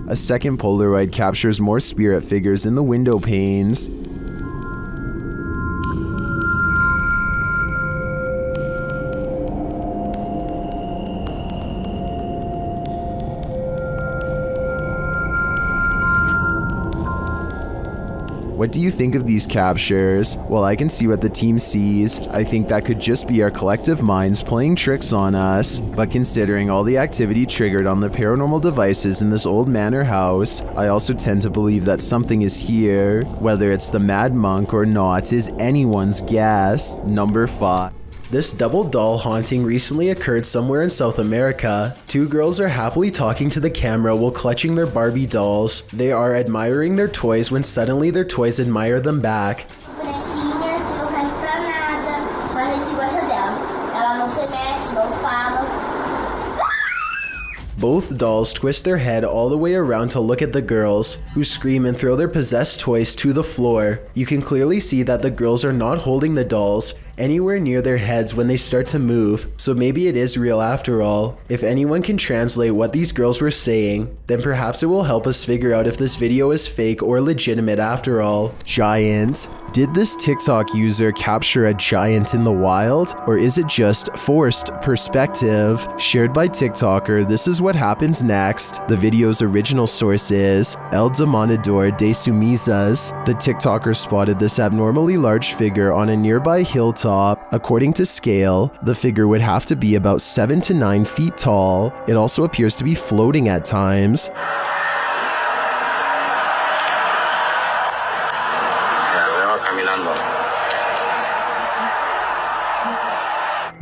A second Polaroid captures more spirit figures in the window panes. What do you think of these captures? Well, I can see what the team sees. I think that could just be our collective minds playing tricks on us. But considering all the activity triggered on the paranormal devices in this old manor house, I also tend to believe that something is here. Whether it's the Mad Monk or not is anyone's guess. Number 5. This double doll haunting recently occurred somewhere in South America. Two girls are happily talking to the camera while clutching their Barbie dolls. They are admiring their toys when suddenly their toys admire them back. Both dolls twist their head all the way around to look at the girls, who scream and throw their possessed toys to the floor. You can clearly see that the girls are not holding the dolls anywhere near their heads when they start to move, so maybe it is real after all. If anyone can translate what these girls were saying, then perhaps it will help us figure out if this video is fake or legitimate after all. Giant. Did this TikTok user capture a giant in the wild? Or is it just forced perspective? Shared by TikToker, this is what happens next. The video's original source is El Demonador de Sumizas. The TikToker spotted this abnormally large figure on a nearby hilltop. According to scale, the figure would have to be about 7 to 9 feet tall. It also appears to be floating at times.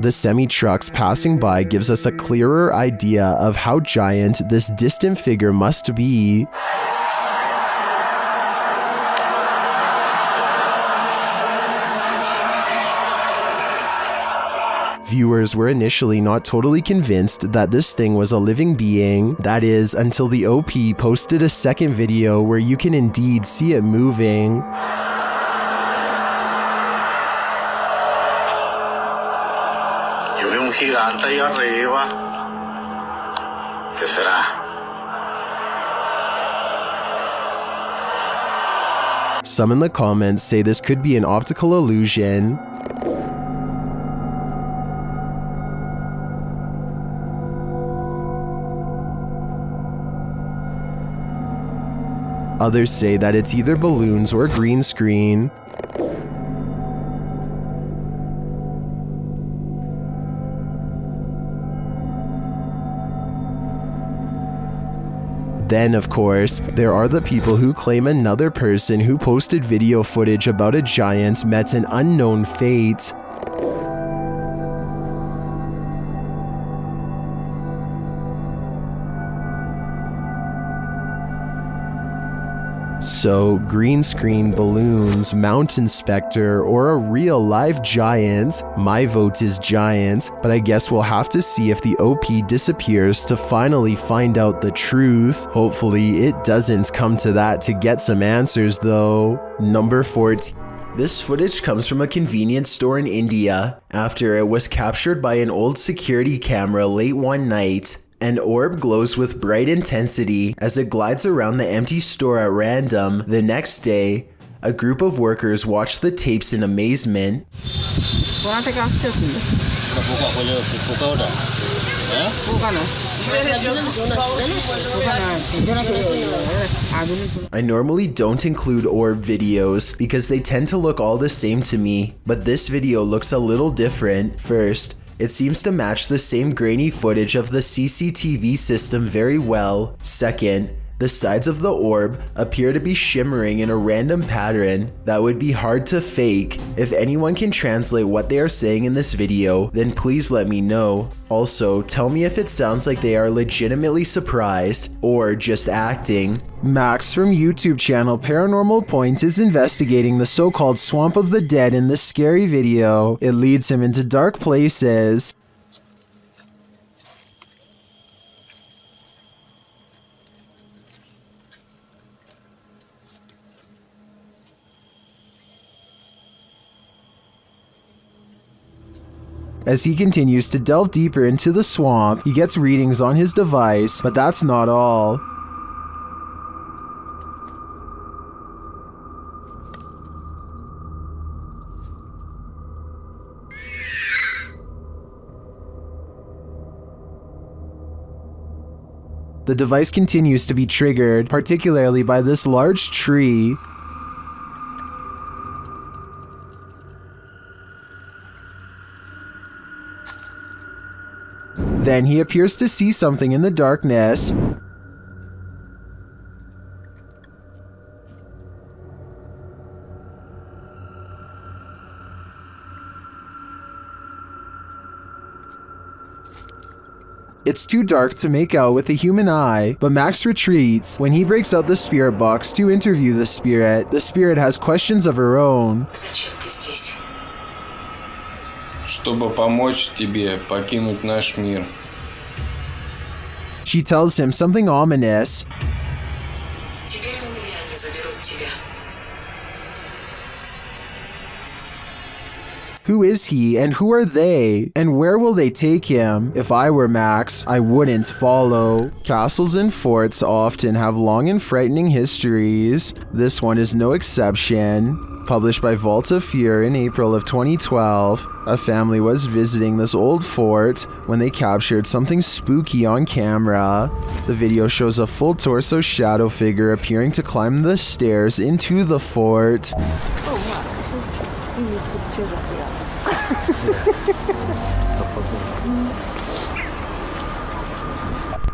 The semi-trucks passing by gives us a clearer idea of how giant this distant figure must be. Viewers were initially not totally convinced that this thing was a living being. That is, until the OP posted a second video where you can indeed see it moving. Gigante ahí arriba. ¿Qué será? Some in the comments say this could be an optical illusion. Others say that it's either balloons or green screen. Then, of course, there are the people who claim another person who posted video footage about a giant met an unknown fate. So, green screen, balloons, mountain specter, or a real live giant? My vote is giant, but I guess we'll have to see if the OP disappears to finally find out the truth. Hopefully it doesn't come to that to get some answers though. Number 14. This footage comes from a convenience store in India after it was captured by an old security camera late one night. An orb glows with bright intensity as it glides around the empty store at random. The next day, a group of workers watch the tapes in amazement. I normally don't include orb videos because they tend to look all the same to me, but this video looks a little different. First, it seems to match the same grainy footage of the CCTV system very well. Second, the sides of the orb appear to be shimmering in a random pattern that would be hard to fake. If anyone can translate what they are saying in this video, then please let me know. Also, tell me if it sounds like they are legitimately surprised or just acting. Max from YouTube channel Paranormal Point is investigating the so-called Swamp of the Dead in this scary video. It leads him into dark places. As he continues to delve deeper into the swamp, he gets readings on his device, but that's not all. The device continues to be triggered, particularly by this large tree. Then he appears to see something in the darkness. It's too dark to make out with the human eye, but Max retreats. When he breaks out the spirit box to interview the spirit has questions of her own. She She tells him something ominous. Who is he and who are they? And where will they take him? If I were Max, I wouldn't follow. Castles and forts often have long and frightening histories. This one is no exception. Published by Vault of Fear in April of 2012, a family was visiting this old fort when they captured something spooky on camera. The video shows a full torso shadow figure appearing to climb the stairs into the fort.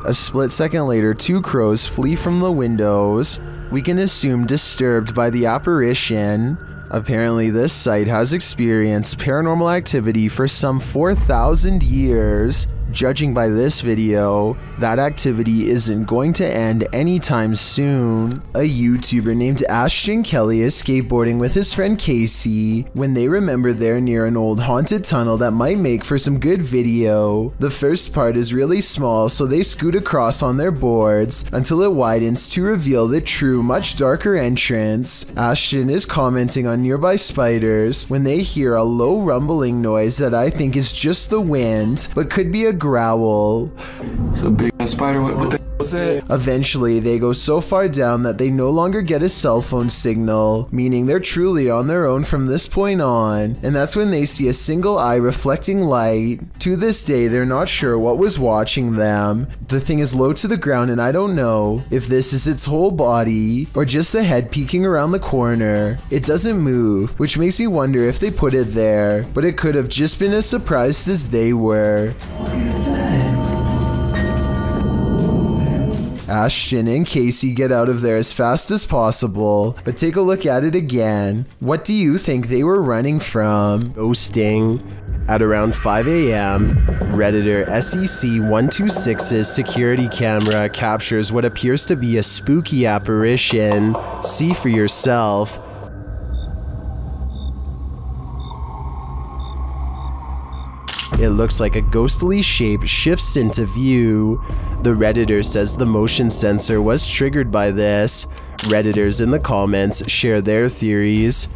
A split second later, two crows flee from the windows. We can assume disturbed by the apparition. Apparently, this site has experienced paranormal activity for some 4,000 years. Judging by this video, that activity isn't going to end anytime soon. A YouTuber named Ashton Kelly is skateboarding with his friend Casey when they remember they're near an old haunted tunnel that might make for some good video. The first part is really small, so they scoot across on their boards until it widens to reveal the true, much darker entrance. Ashton is commenting on nearby spiders when they hear a low rumbling noise that I think is just the wind, but could be a growl. It's a big spider. What the was that? Eventually, they go so far down that they no longer get a cell phone signal, meaning they're truly on their own from this point on. And that's when they see a single eye reflecting light. To this day, they're not sure what was watching them. The thing is low to the ground, and I don't know if this is its whole body or just the head peeking around the corner. It doesn't move, which makes me wonder if they put it there, but it could have just been as surprised as they were. Ashton and Casey get out of there as fast as possible, but take a look at it again. What do you think they were running from? Ghosting. At around 5 a.m., Redditor SEC126's security camera captures what appears to be a spooky apparition. See for yourself. It looks like a ghostly shape shifts into view. The Redditor says the motion sensor was triggered by this. Redditors in the comments share their theories.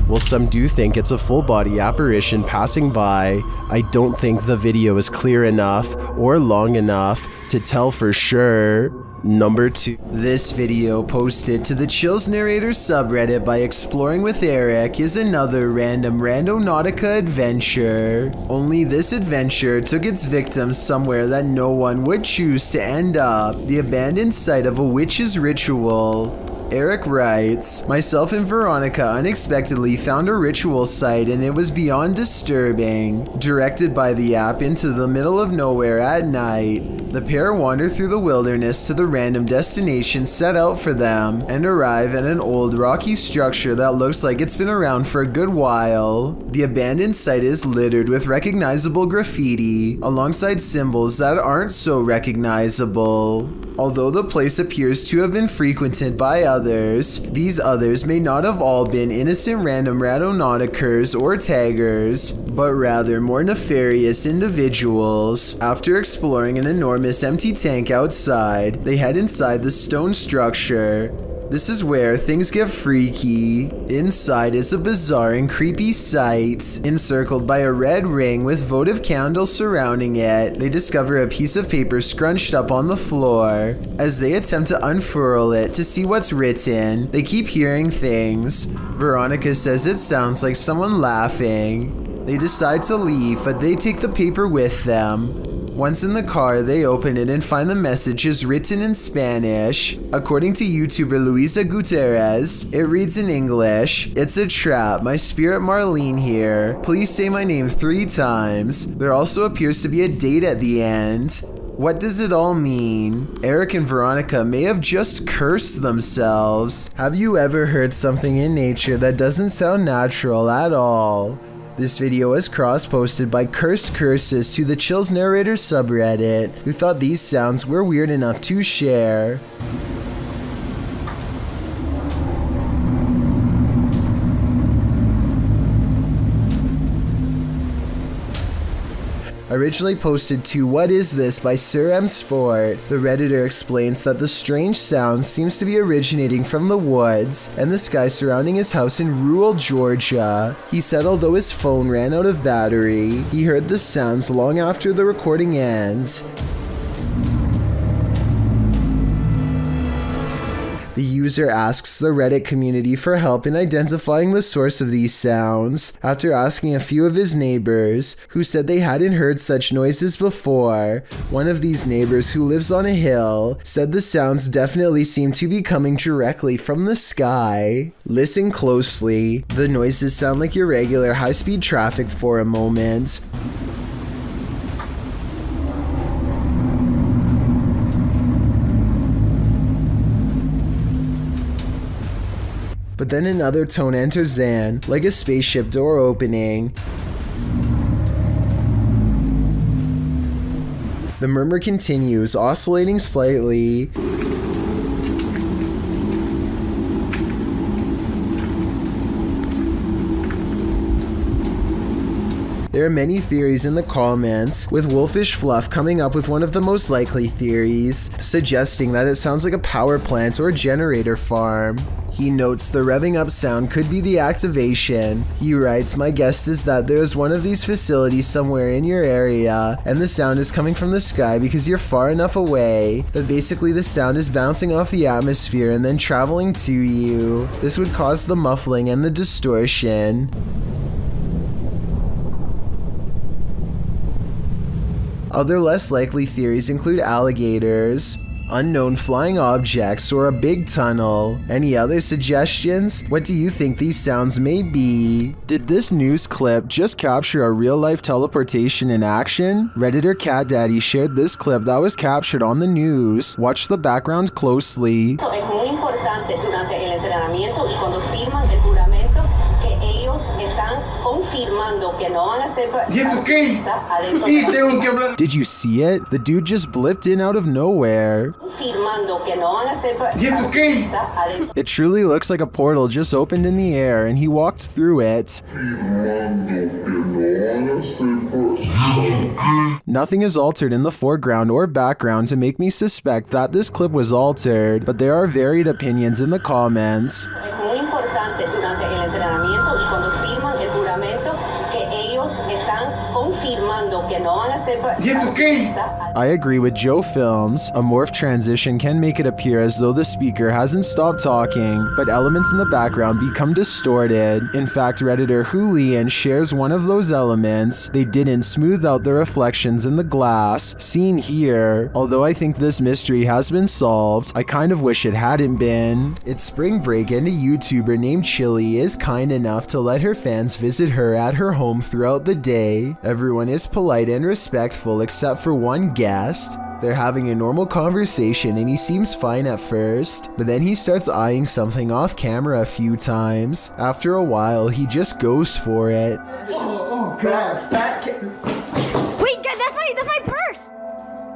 Well, some do think it's a full-body apparition passing by. I don't think the video is clear enough or long enough to tell for sure. Number 2. This video, posted to the Chills Narrator subreddit by Exploring with Eric, is another random Randonautica adventure. Only this adventure took its victims somewhere that no one would choose to end up: the abandoned site of a witch's ritual. Eric writes, myself and Veronica unexpectedly found a ritual site and it was beyond disturbing. Directed by the app into the middle of nowhere at night, the pair wander through the wilderness to the random destination set out for them and arrive at an old rocky structure that looks like it's been around for a good while. The abandoned site is littered with recognizable graffiti alongside symbols that aren't so recognizable. Although the place appears to have been frequented by others, these others may not have all been innocent random Randonauticers or taggers, but rather more nefarious individuals. After exploring an enormous empty tank outside, they head inside the stone structure. This is where things get freaky. Inside is a bizarre and creepy sight. Encircled by a red ring with votive candles surrounding it, they discover a piece of paper scrunched up on the floor. As they attempt to unfurl it to see what's written, they keep hearing things. Veronica says it sounds like someone laughing. They decide to leave, but they take the paper with them. Once in the car, they open it and find the messages written in Spanish. According to YouTuber Luisa Gutierrez, it reads in English, "It's a trap, my spirit Marlene here. Please say my name 3 times. There also appears to be a date at the end." What does it all mean? Eric and Veronica may have just cursed themselves. Have you ever heard something in nature that doesn't sound natural at all? This video was cross-posted by Cursed Curses to the Chills Narrator subreddit, who thought these sounds were weird enough to share. Originally posted to What Is This by Sir M Sport, the Redditor explains that the strange sound seems to be originating from the woods and the sky surrounding his house in rural Georgia. He said although his phone ran out of battery, he heard the sounds long after the recording ends. The user asks the Reddit community for help in identifying the source of these sounds, after asking a few of his neighbors, who said they hadn't heard such noises before. One of these neighbors, who lives on a hill, said the sounds definitely seem to be coming directly from the sky. Listen closely. The noises sound like your regular high-speed traffic for a moment. But then another tone enters in, like a spaceship door opening. The murmur continues, oscillating slightly. There are many theories in the comments, with Wolfish Fluff coming up with one of the most likely theories, suggesting that it sounds like a power plant or generator farm. He notes the revving up sound could be the activation. He writes, "My guess is that there is one of these facilities somewhere in your area, and the sound is coming from the sky because you're far enough away that basically the sound is bouncing off the atmosphere and then traveling to you. This would cause the muffling and the distortion." Other less likely theories include alligators, unknown flying objects, or a big tunnel. Any other suggestions? What do you think these sounds may be? Did this news clip just capture a real-life teleportation in action? Redditor Cat Daddy shared this clip that was captured on the news. Watch the background closely. Es muy importante durante el entrenamiento y cuando firman el juramento que ellos están confirmando que no van a ser. ¿Y eso qué? Y tengo que hablar. Did you see it? The dude just blipped in out of nowhere. Firmando que no van a ser. ¿Y eso qué? It truly looks like a portal just opened in the air and he walked through it. Nothing is altered in the foreground or background to make me suspect that this clip was altered, but there are varied opinions in the comments. Es muy importante durante el entrenamiento y cuando firman el juramento que ellos están confirmando que no van a ser. ¿Y eso qué? I agree with Joe Films. A morph transition can make it appear as though the speaker hasn't stopped talking, but elements in the background become distorted. In fact, Redditor Julian shares one of those elements. They didn't smooth out the reflections in the glass, seen here. Although I think this mystery has been solved, I kind of wish it hadn't been. It's spring break and a YouTuber named Chili is kind enough to let her fans visit her at her home throughout the day. Everyone is polite and respectful except for one guest. They're having a normal conversation and he seems fine at first, but then he starts eyeing something off camera a few times. After a while, he just goes for it. Oh God, Wait, that's my purse.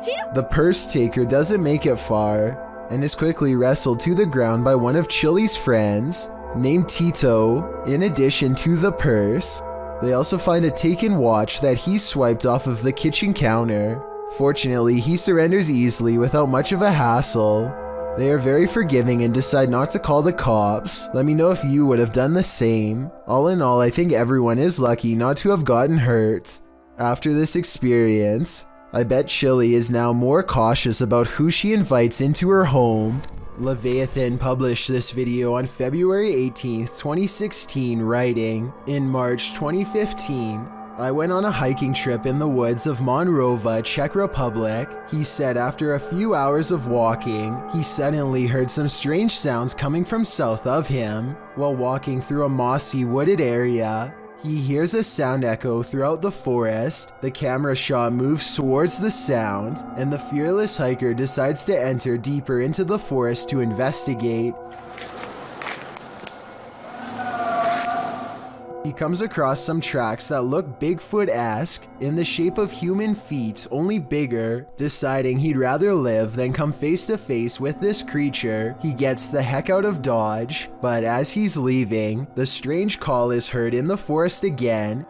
Tina? The purse taker doesn't make it far and is quickly wrestled to the ground by one of Chili's friends named Tito. In addition to the purse, they also find a taken watch that he swiped off of the kitchen counter. Fortunately, he surrenders easily without much of a hassle. They are very forgiving and decide not to call the cops. Let me know if you would have done the same. All in all, I think everyone is lucky not to have gotten hurt. After this experience, I bet Chili is now more cautious about who she invites into her home. Leviathan published this video on February 18th, 2016, writing, "In March 2015, I went on a hiking trip in the woods of Monrova, Czech Republic. He said after a few hours of walking, he suddenly heard some strange sounds coming from south of him. While walking through a mossy wooded area, he hears a sound echo throughout the forest. The camera shot moves towards the sound, and the fearless hiker decides to enter deeper into the forest to investigate. He comes across some tracks that look Bigfoot-esque, in the shape of human feet, only bigger. Deciding he'd rather live than come face to face with this creature, he gets the heck out of Dodge. But as he's leaving, the strange call is heard in the forest again.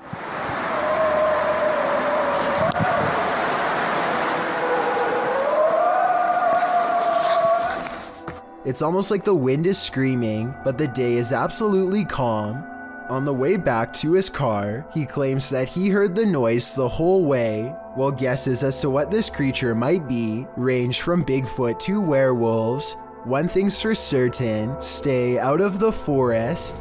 It's almost like the wind is screaming, but the day is absolutely calm. On the way back to his car, he claims that he heard the noise the whole way, while guesses as to what this creature might be range from Bigfoot to werewolves. One thing's for certain, stay out of the forest.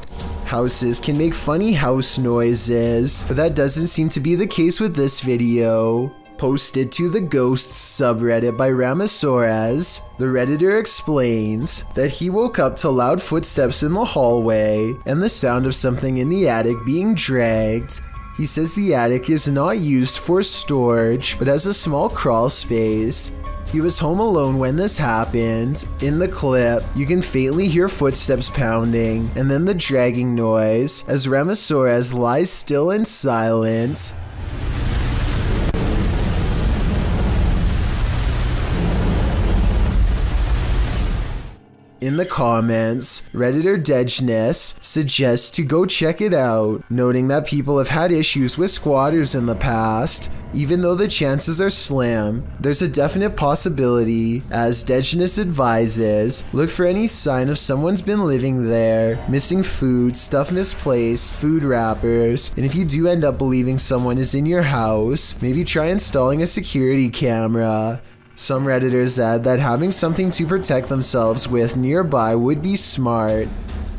Houses can make funny house noises, but that doesn't seem to be the case with this video. Posted to the Ghosts subreddit by Ramasaurez, the Redditor explains that he woke up to loud footsteps in the hallway and the sound of something in the attic being dragged. He says the attic is not used for storage, but as a small crawl space. He was home alone when this happened. In the clip, you can faintly hear footsteps pounding and then the dragging noise as Ramasaurez lies still and silent. In the comments, Redditor Dejness suggests to go check it out, noting that people have had issues with squatters in the past. Even though the chances are slim, there's a definite possibility, as Dejness advises, look for any sign of someone's been living there, missing food, stuff misplaced, food wrappers, and if you do end up believing someone is in your house, maybe try installing a security camera. Some Redditors add that having something to protect themselves with nearby would be smart.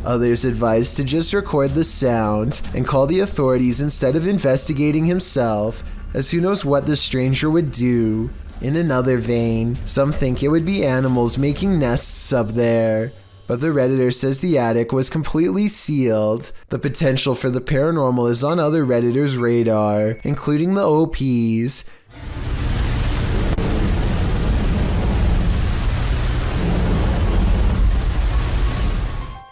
Others advise to just record the sound and call the authorities instead of investigating himself, as who knows what the stranger would do. In another vein, some think it would be animals making nests up there, but the Redditor says the attic was completely sealed. The potential for the paranormal is on other Redditors' radar, including the OPs.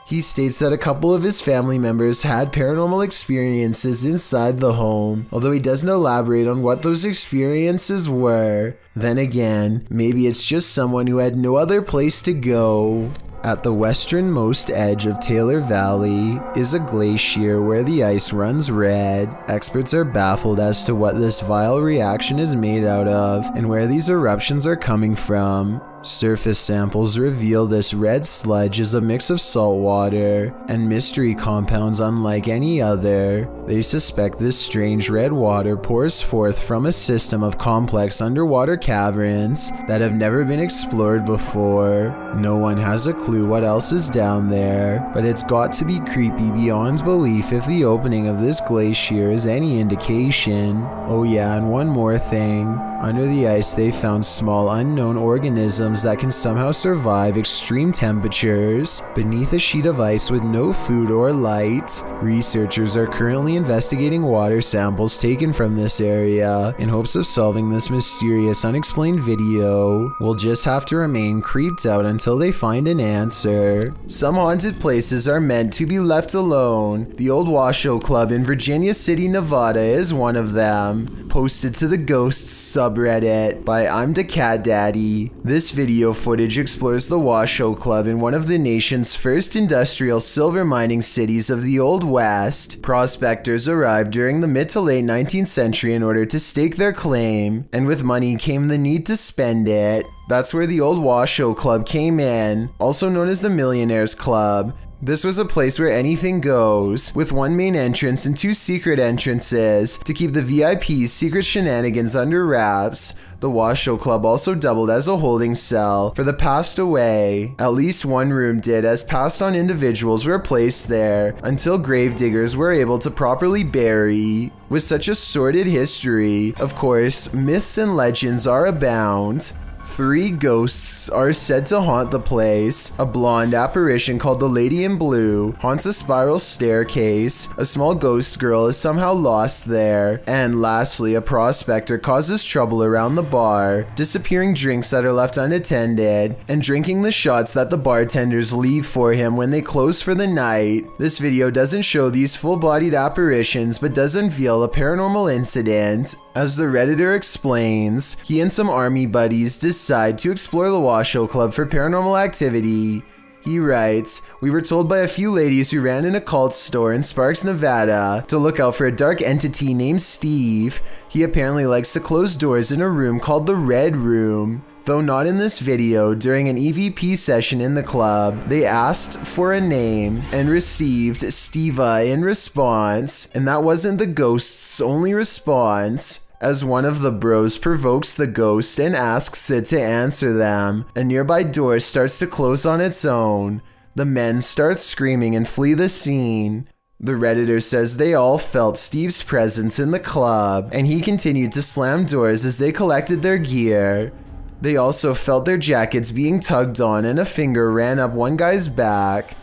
He states that a couple of his family members had paranormal experiences inside the home, although he doesn't elaborate on what those experiences were. Then again, maybe it's just someone who had no other place to go. At the westernmost edge of Taylor Valley is a glacier where the ice runs red. Experts are baffled as to what this vile reaction is made out of and where these eruptions are coming from. Surface samples reveal this red sludge is a mix of salt water and mystery compounds unlike any other. They suspect this strange red water pours forth from a system of complex underwater caverns that have never been explored before. No one has a clue what else is down there, but it's got to be creepy beyond belief if the opening of this glacier is any indication. Oh yeah, and one more thing. Under the ice, they found small unknown organisms that can somehow survive extreme temperatures beneath a sheet of ice with no food or light. Researchers are currently investigating water samples taken from this area in hopes of solving this mysterious unexplained video. We'll just have to remain creeped out until they find an answer. Some haunted places are meant to be left alone. The old Washoe Club in Virginia City, Nevada is one of them. Posted to the Ghosts subreddit by I'm the Cat Daddy. This video footage explores the Washoe Club in one of the nation's first industrial silver mining cities of the Old West. Prospectors arrived during the mid to late 19th century in order to stake their claim, and with money came the need to spend it. That's where the old Washoe Club came in, also known as the Millionaires Club. This was a place where anything goes, with one main entrance and two secret entrances to keep the VIP's secret shenanigans under wraps. The Washoe Club also doubled as a holding cell for the passed away. At least one room did, as passed on individuals were placed there until gravediggers were able to properly bury. With such a sordid history, of course, myths and legends are abound. 3 ghosts are said to haunt the place. A blonde apparition called the Lady in Blue haunts a spiral staircase. A small ghost girl is somehow lost there. And lastly, a prospector causes trouble around the bar, disappearing drinks that are left unattended, and drinking the shots that the bartenders leave for him when they close for the night. This video doesn't show these full-bodied apparitions, but does unveil a paranormal incident. As the Redditor explains, he and some army buddies decide to explore the Washoe Club for paranormal activity. He writes, "We were told by a few ladies who ran an occult store in Sparks, Nevada, to look out for a dark entity named Steve. He apparently likes to close doors in a room called the Red Room. Though not in this video, during an EVP session in the club, they asked for a name and received Steva in response, and that wasn't the ghost's only response. As one of the bros provokes the ghost and asks it to answer them, a nearby door starts to close on its own. The men start screaming and flee the scene. The Redditor says they all felt Steve's presence in the club, and he continued to slam doors as they collected their gear. They also felt their jackets being tugged on and a finger ran up one guy's back.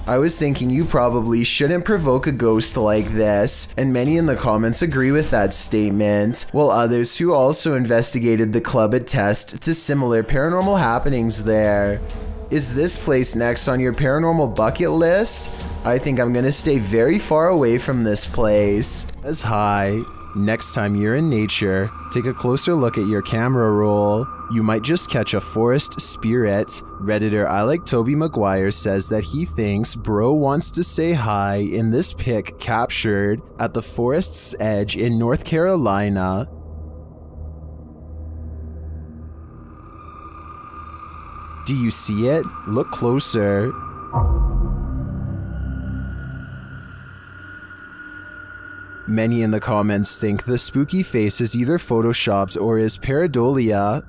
I was thinking you probably shouldn't provoke a ghost like this, and many in the comments agree with that statement, while others who also investigated the club attest to similar paranormal happenings there. Is this place next on your paranormal bucket list? I think I'm gonna stay very far away from this place. As hi, next time you're in nature, take a closer look at your camera roll. You might just catch a forest spirit. Redditor I Like Toby Maguire says that he thinks bro wants to say hi in this pic captured at the forest's edge in North Carolina. Do you see it? Look closer. Many in the comments think the spooky face is either photoshopped or is pareidolia.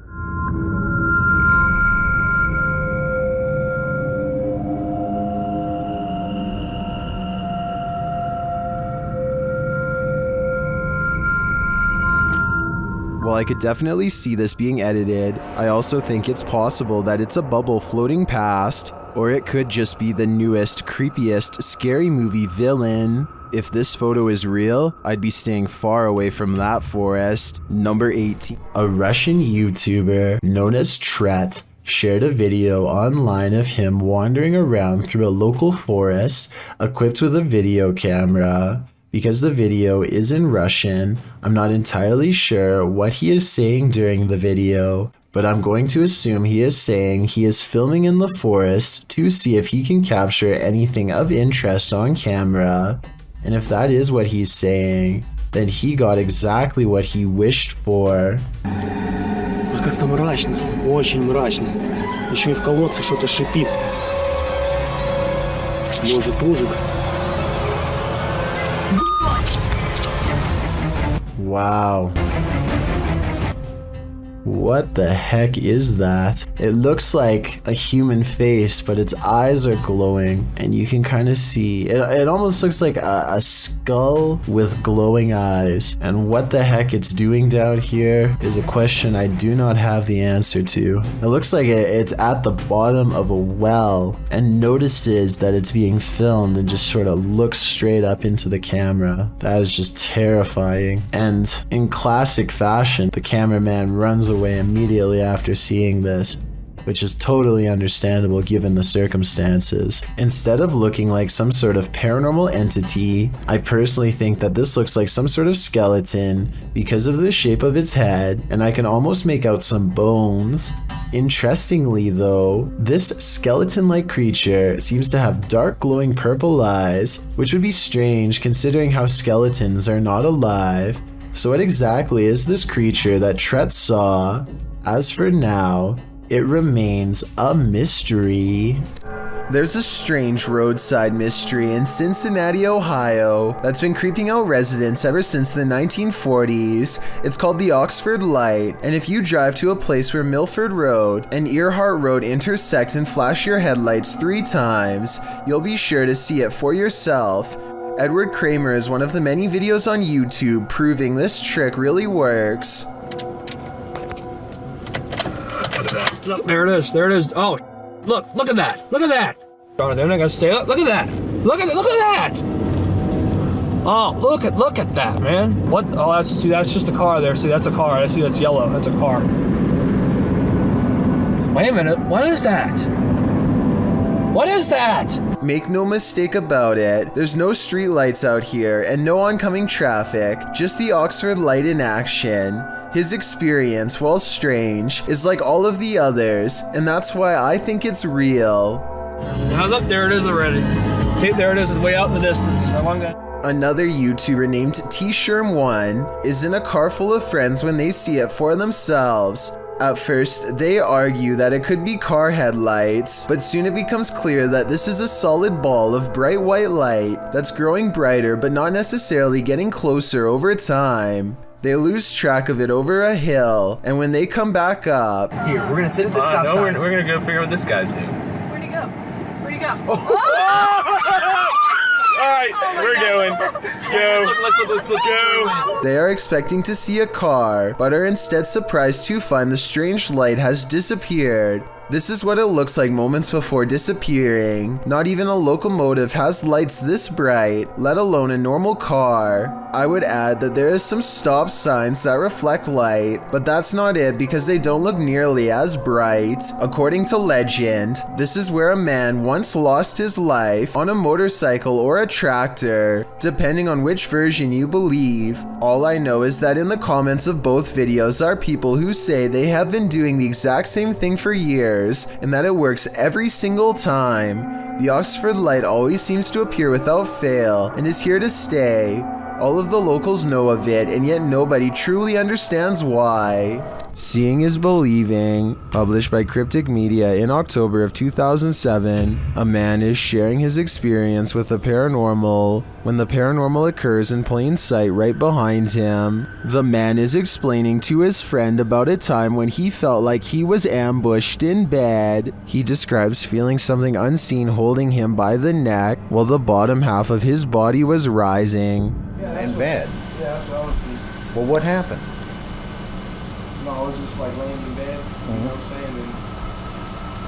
While I could definitely see this being edited, I also think it's possible that it's a bubble floating past, or it could just be the newest, creepiest, scary movie villain. If this photo is real, I'd be staying far away from that forest. Number 18. A Russian YouTuber known as Tret shared a video online of him wandering around through a local forest equipped with a video camera. Because the video is in Russian, I'm not entirely sure what he is saying during the video, but I'm going to assume he is saying he is filming in the forest to see if he can capture anything of interest on camera. And if that is what he's saying, then he got exactly what he wished for. Как-то мрачно, очень мрачно. Еще и в колодце что-то шипит. Может, ужик. Wow. What the heck is that? It looks like a human face, but its eyes are glowing, and you can kind of see it almost looks like a skull with glowing eyes. And what the heck it's doing down here is a question I do not have the answer to. It looks like it's at the bottom of a well and notices that it's being filmed and just sort of looks straight up into the camera. That is just terrifying. And in classic fashion, the cameraman runs away immediately after seeing this, which is totally understandable given the circumstances. Instead of looking like some sort of paranormal entity, I personally think that this looks like some sort of skeleton because of the shape of its head, and I can almost make out some bones. Interestingly though, this skeleton-like creature seems to have dark glowing purple eyes, which would be strange considering how skeletons are not alive. So what exactly is this creature that Tret saw? As for now, it remains a mystery. There's a strange roadside mystery in Cincinnati, Ohio that's been creeping out residents ever since the 1940s. It's called the Oxford Light, and if you drive to a place where Milford Road and Earhart Road intersect and flash your headlights 3 times, you'll be sure to see it for yourself. Edward Kramer is one of the many videos on YouTube proving this trick really works. Look, there it is. There it is. Oh, look at that. Look at that. Oh, they're not gonna stay up. Look at that. Look at that. Oh, look at that, man. What? Oh, that's just a car there. See, that's a car. I see that's yellow. That's a car. Wait a minute. What is that? What is that? Make no mistake about it, there's no street lights out here and no oncoming traffic, just the Oxford Light in action. His experience, while strange, is like all of the others, and that's why I think it's real. Now look, there it is already. See, there it is. It's way out in the distance. Another YouTuber named T-Sherm1 is in a car full of friends when they see it for themselves. At first, they argue that it could be car headlights, but soon it becomes clear that this is a solid ball of bright white light that's growing brighter but not necessarily getting closer over time. They lose track of it over a hill, and when they come back up... Here, we're gonna sit at the stop sign. We're gonna go figure out what this guy's doing. Where'd he go? Where'd he go? Alright, we're going. Let's go. They are expecting to see a car, but are instead surprised to find the strange light has disappeared. This is what it looks like moments before disappearing. Not even a locomotive has lights this bright, let alone a normal car. I would add that there is some stop signs that reflect light, but that's not it because they don't look nearly as bright. According to legend, this is where a man once lost his life on a motorcycle or a tractor, depending on which version you believe. All I know is that in the comments of both videos are people who say they have been doing the exact same thing for years, and that it works every single time. The Oxford light always seems to appear without fail and is here to stay. All of the locals know of it, and yet nobody truly understands why. Seeing is Believing, published by Cryptic Media in October of 2007, a man is sharing his experience with the paranormal when the paranormal occurs in plain sight right behind him. The man is explaining to his friend about a time when he felt like he was ambushed in bed. He describes feeling something unseen holding him by the neck while the bottom half of his body was rising. In bed? Yeah, that's what I was thinking. Well, what happened? No, I was just like laying in bed, you know what I'm saying, and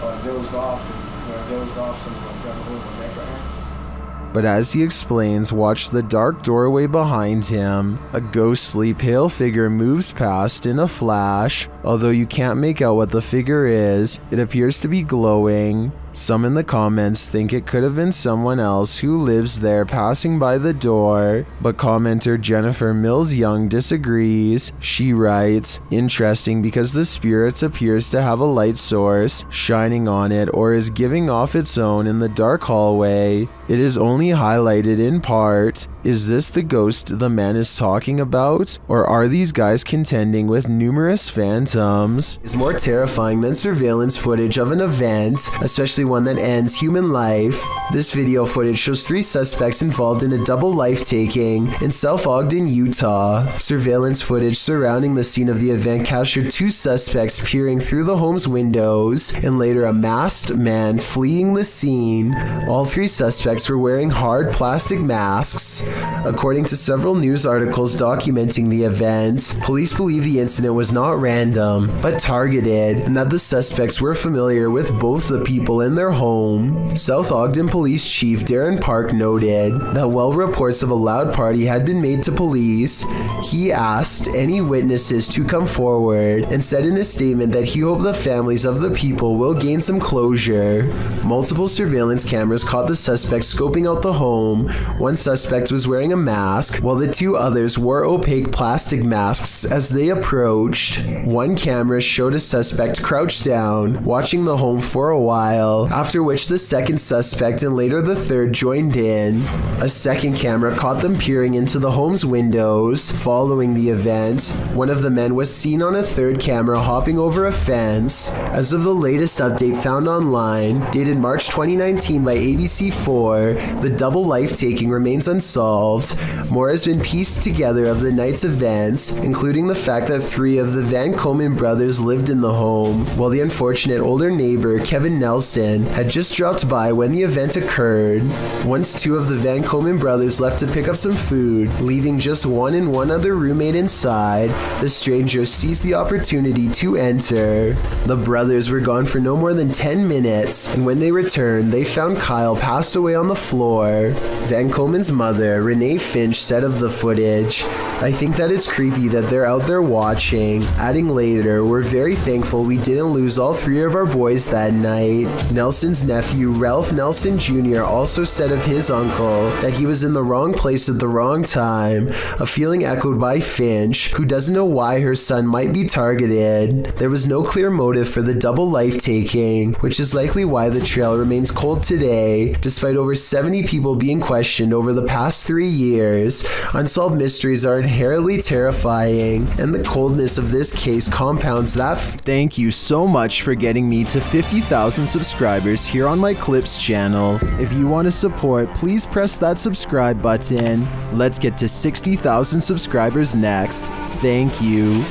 I dozed off, and when I dozed off, someone like grabbed a hold of my neck right here. But as he explains, watch the dark doorway behind him. A ghostly pale figure moves past in a flash. Although you can't make out what the figure is, it appears to be glowing. Some in the comments think it could have been someone else who lives there passing by the door, but commenter Jennifer Mills Young disagrees. She writes, "Interesting because the spirit appears to have a light source shining on it or is giving off its own in the dark hallway. It is only highlighted in part. Is this the ghost the man is talking about? Or are these guys contending with numerous phantoms?" Is more terrifying than surveillance footage of an event, especially one that ends human life. This video footage shows 3 suspects involved in a double life-taking in South Ogden, Utah. Surveillance footage surrounding the scene of the event captured 2 suspects peering through the home's windows and later a masked man fleeing the scene. All 3 suspects were wearing hard plastic masks. According to several news articles documenting the event, police believe the incident was not random, but targeted, and that the suspects were familiar with both the people in their home. South Ogden Police Chief Darren Park noted that while reports of a loud party had been made to police, he asked any witnesses to come forward and said in a statement that he hoped the families of the people will gain some closure. Multiple surveillance cameras caught the suspects scoping out the home. One suspect was wearing a mask, while the 2 others wore opaque plastic masks as they approached. One camera showed a suspect crouched down, watching the home for a while, after which the second suspect and later the third joined in. A second camera caught them peering into the home's windows. Following the event, one of the men was seen on a third camera hopping over a fence. As of the latest update found online, dated March 2019 by ABC4, the double life-taking remains unsolved. More has been pieced together of the night's events, including the fact that 3 of the Van Komen brothers lived in the home, while the unfortunate older neighbor, Kevin Nelson, had just dropped by when the event occurred. Once 2 of the Van Komen brothers left to pick up some food, leaving just one and one other roommate inside, the stranger seized the opportunity to enter. The brothers were gone for no more than 10 minutes, and when they returned, they found Kyle passed away on the floor. Van Komen's mother, Renee Finch, said of the footage, "I think that it's creepy that they're out there watching," adding later, "We're very thankful we didn't lose all 3 of our boys that night." Nelson's nephew, Ralph Nelson Jr., also said of his uncle that he was in the wrong place at the wrong time, a feeling echoed by Finch, who doesn't know why her son might be targeted. There was no clear motive for the double life-taking, which is likely why the trail remains cold today, despite over 70 people being questioned over the past 3 years. Unsolved mysteries are inherently terrifying, and the coldness of this case compounds that. Thank you so much for getting me to 50,000 subscribers here on my Clips channel. If you want to support, please press that subscribe button. Let's get to 60,000 subscribers next. Thank you.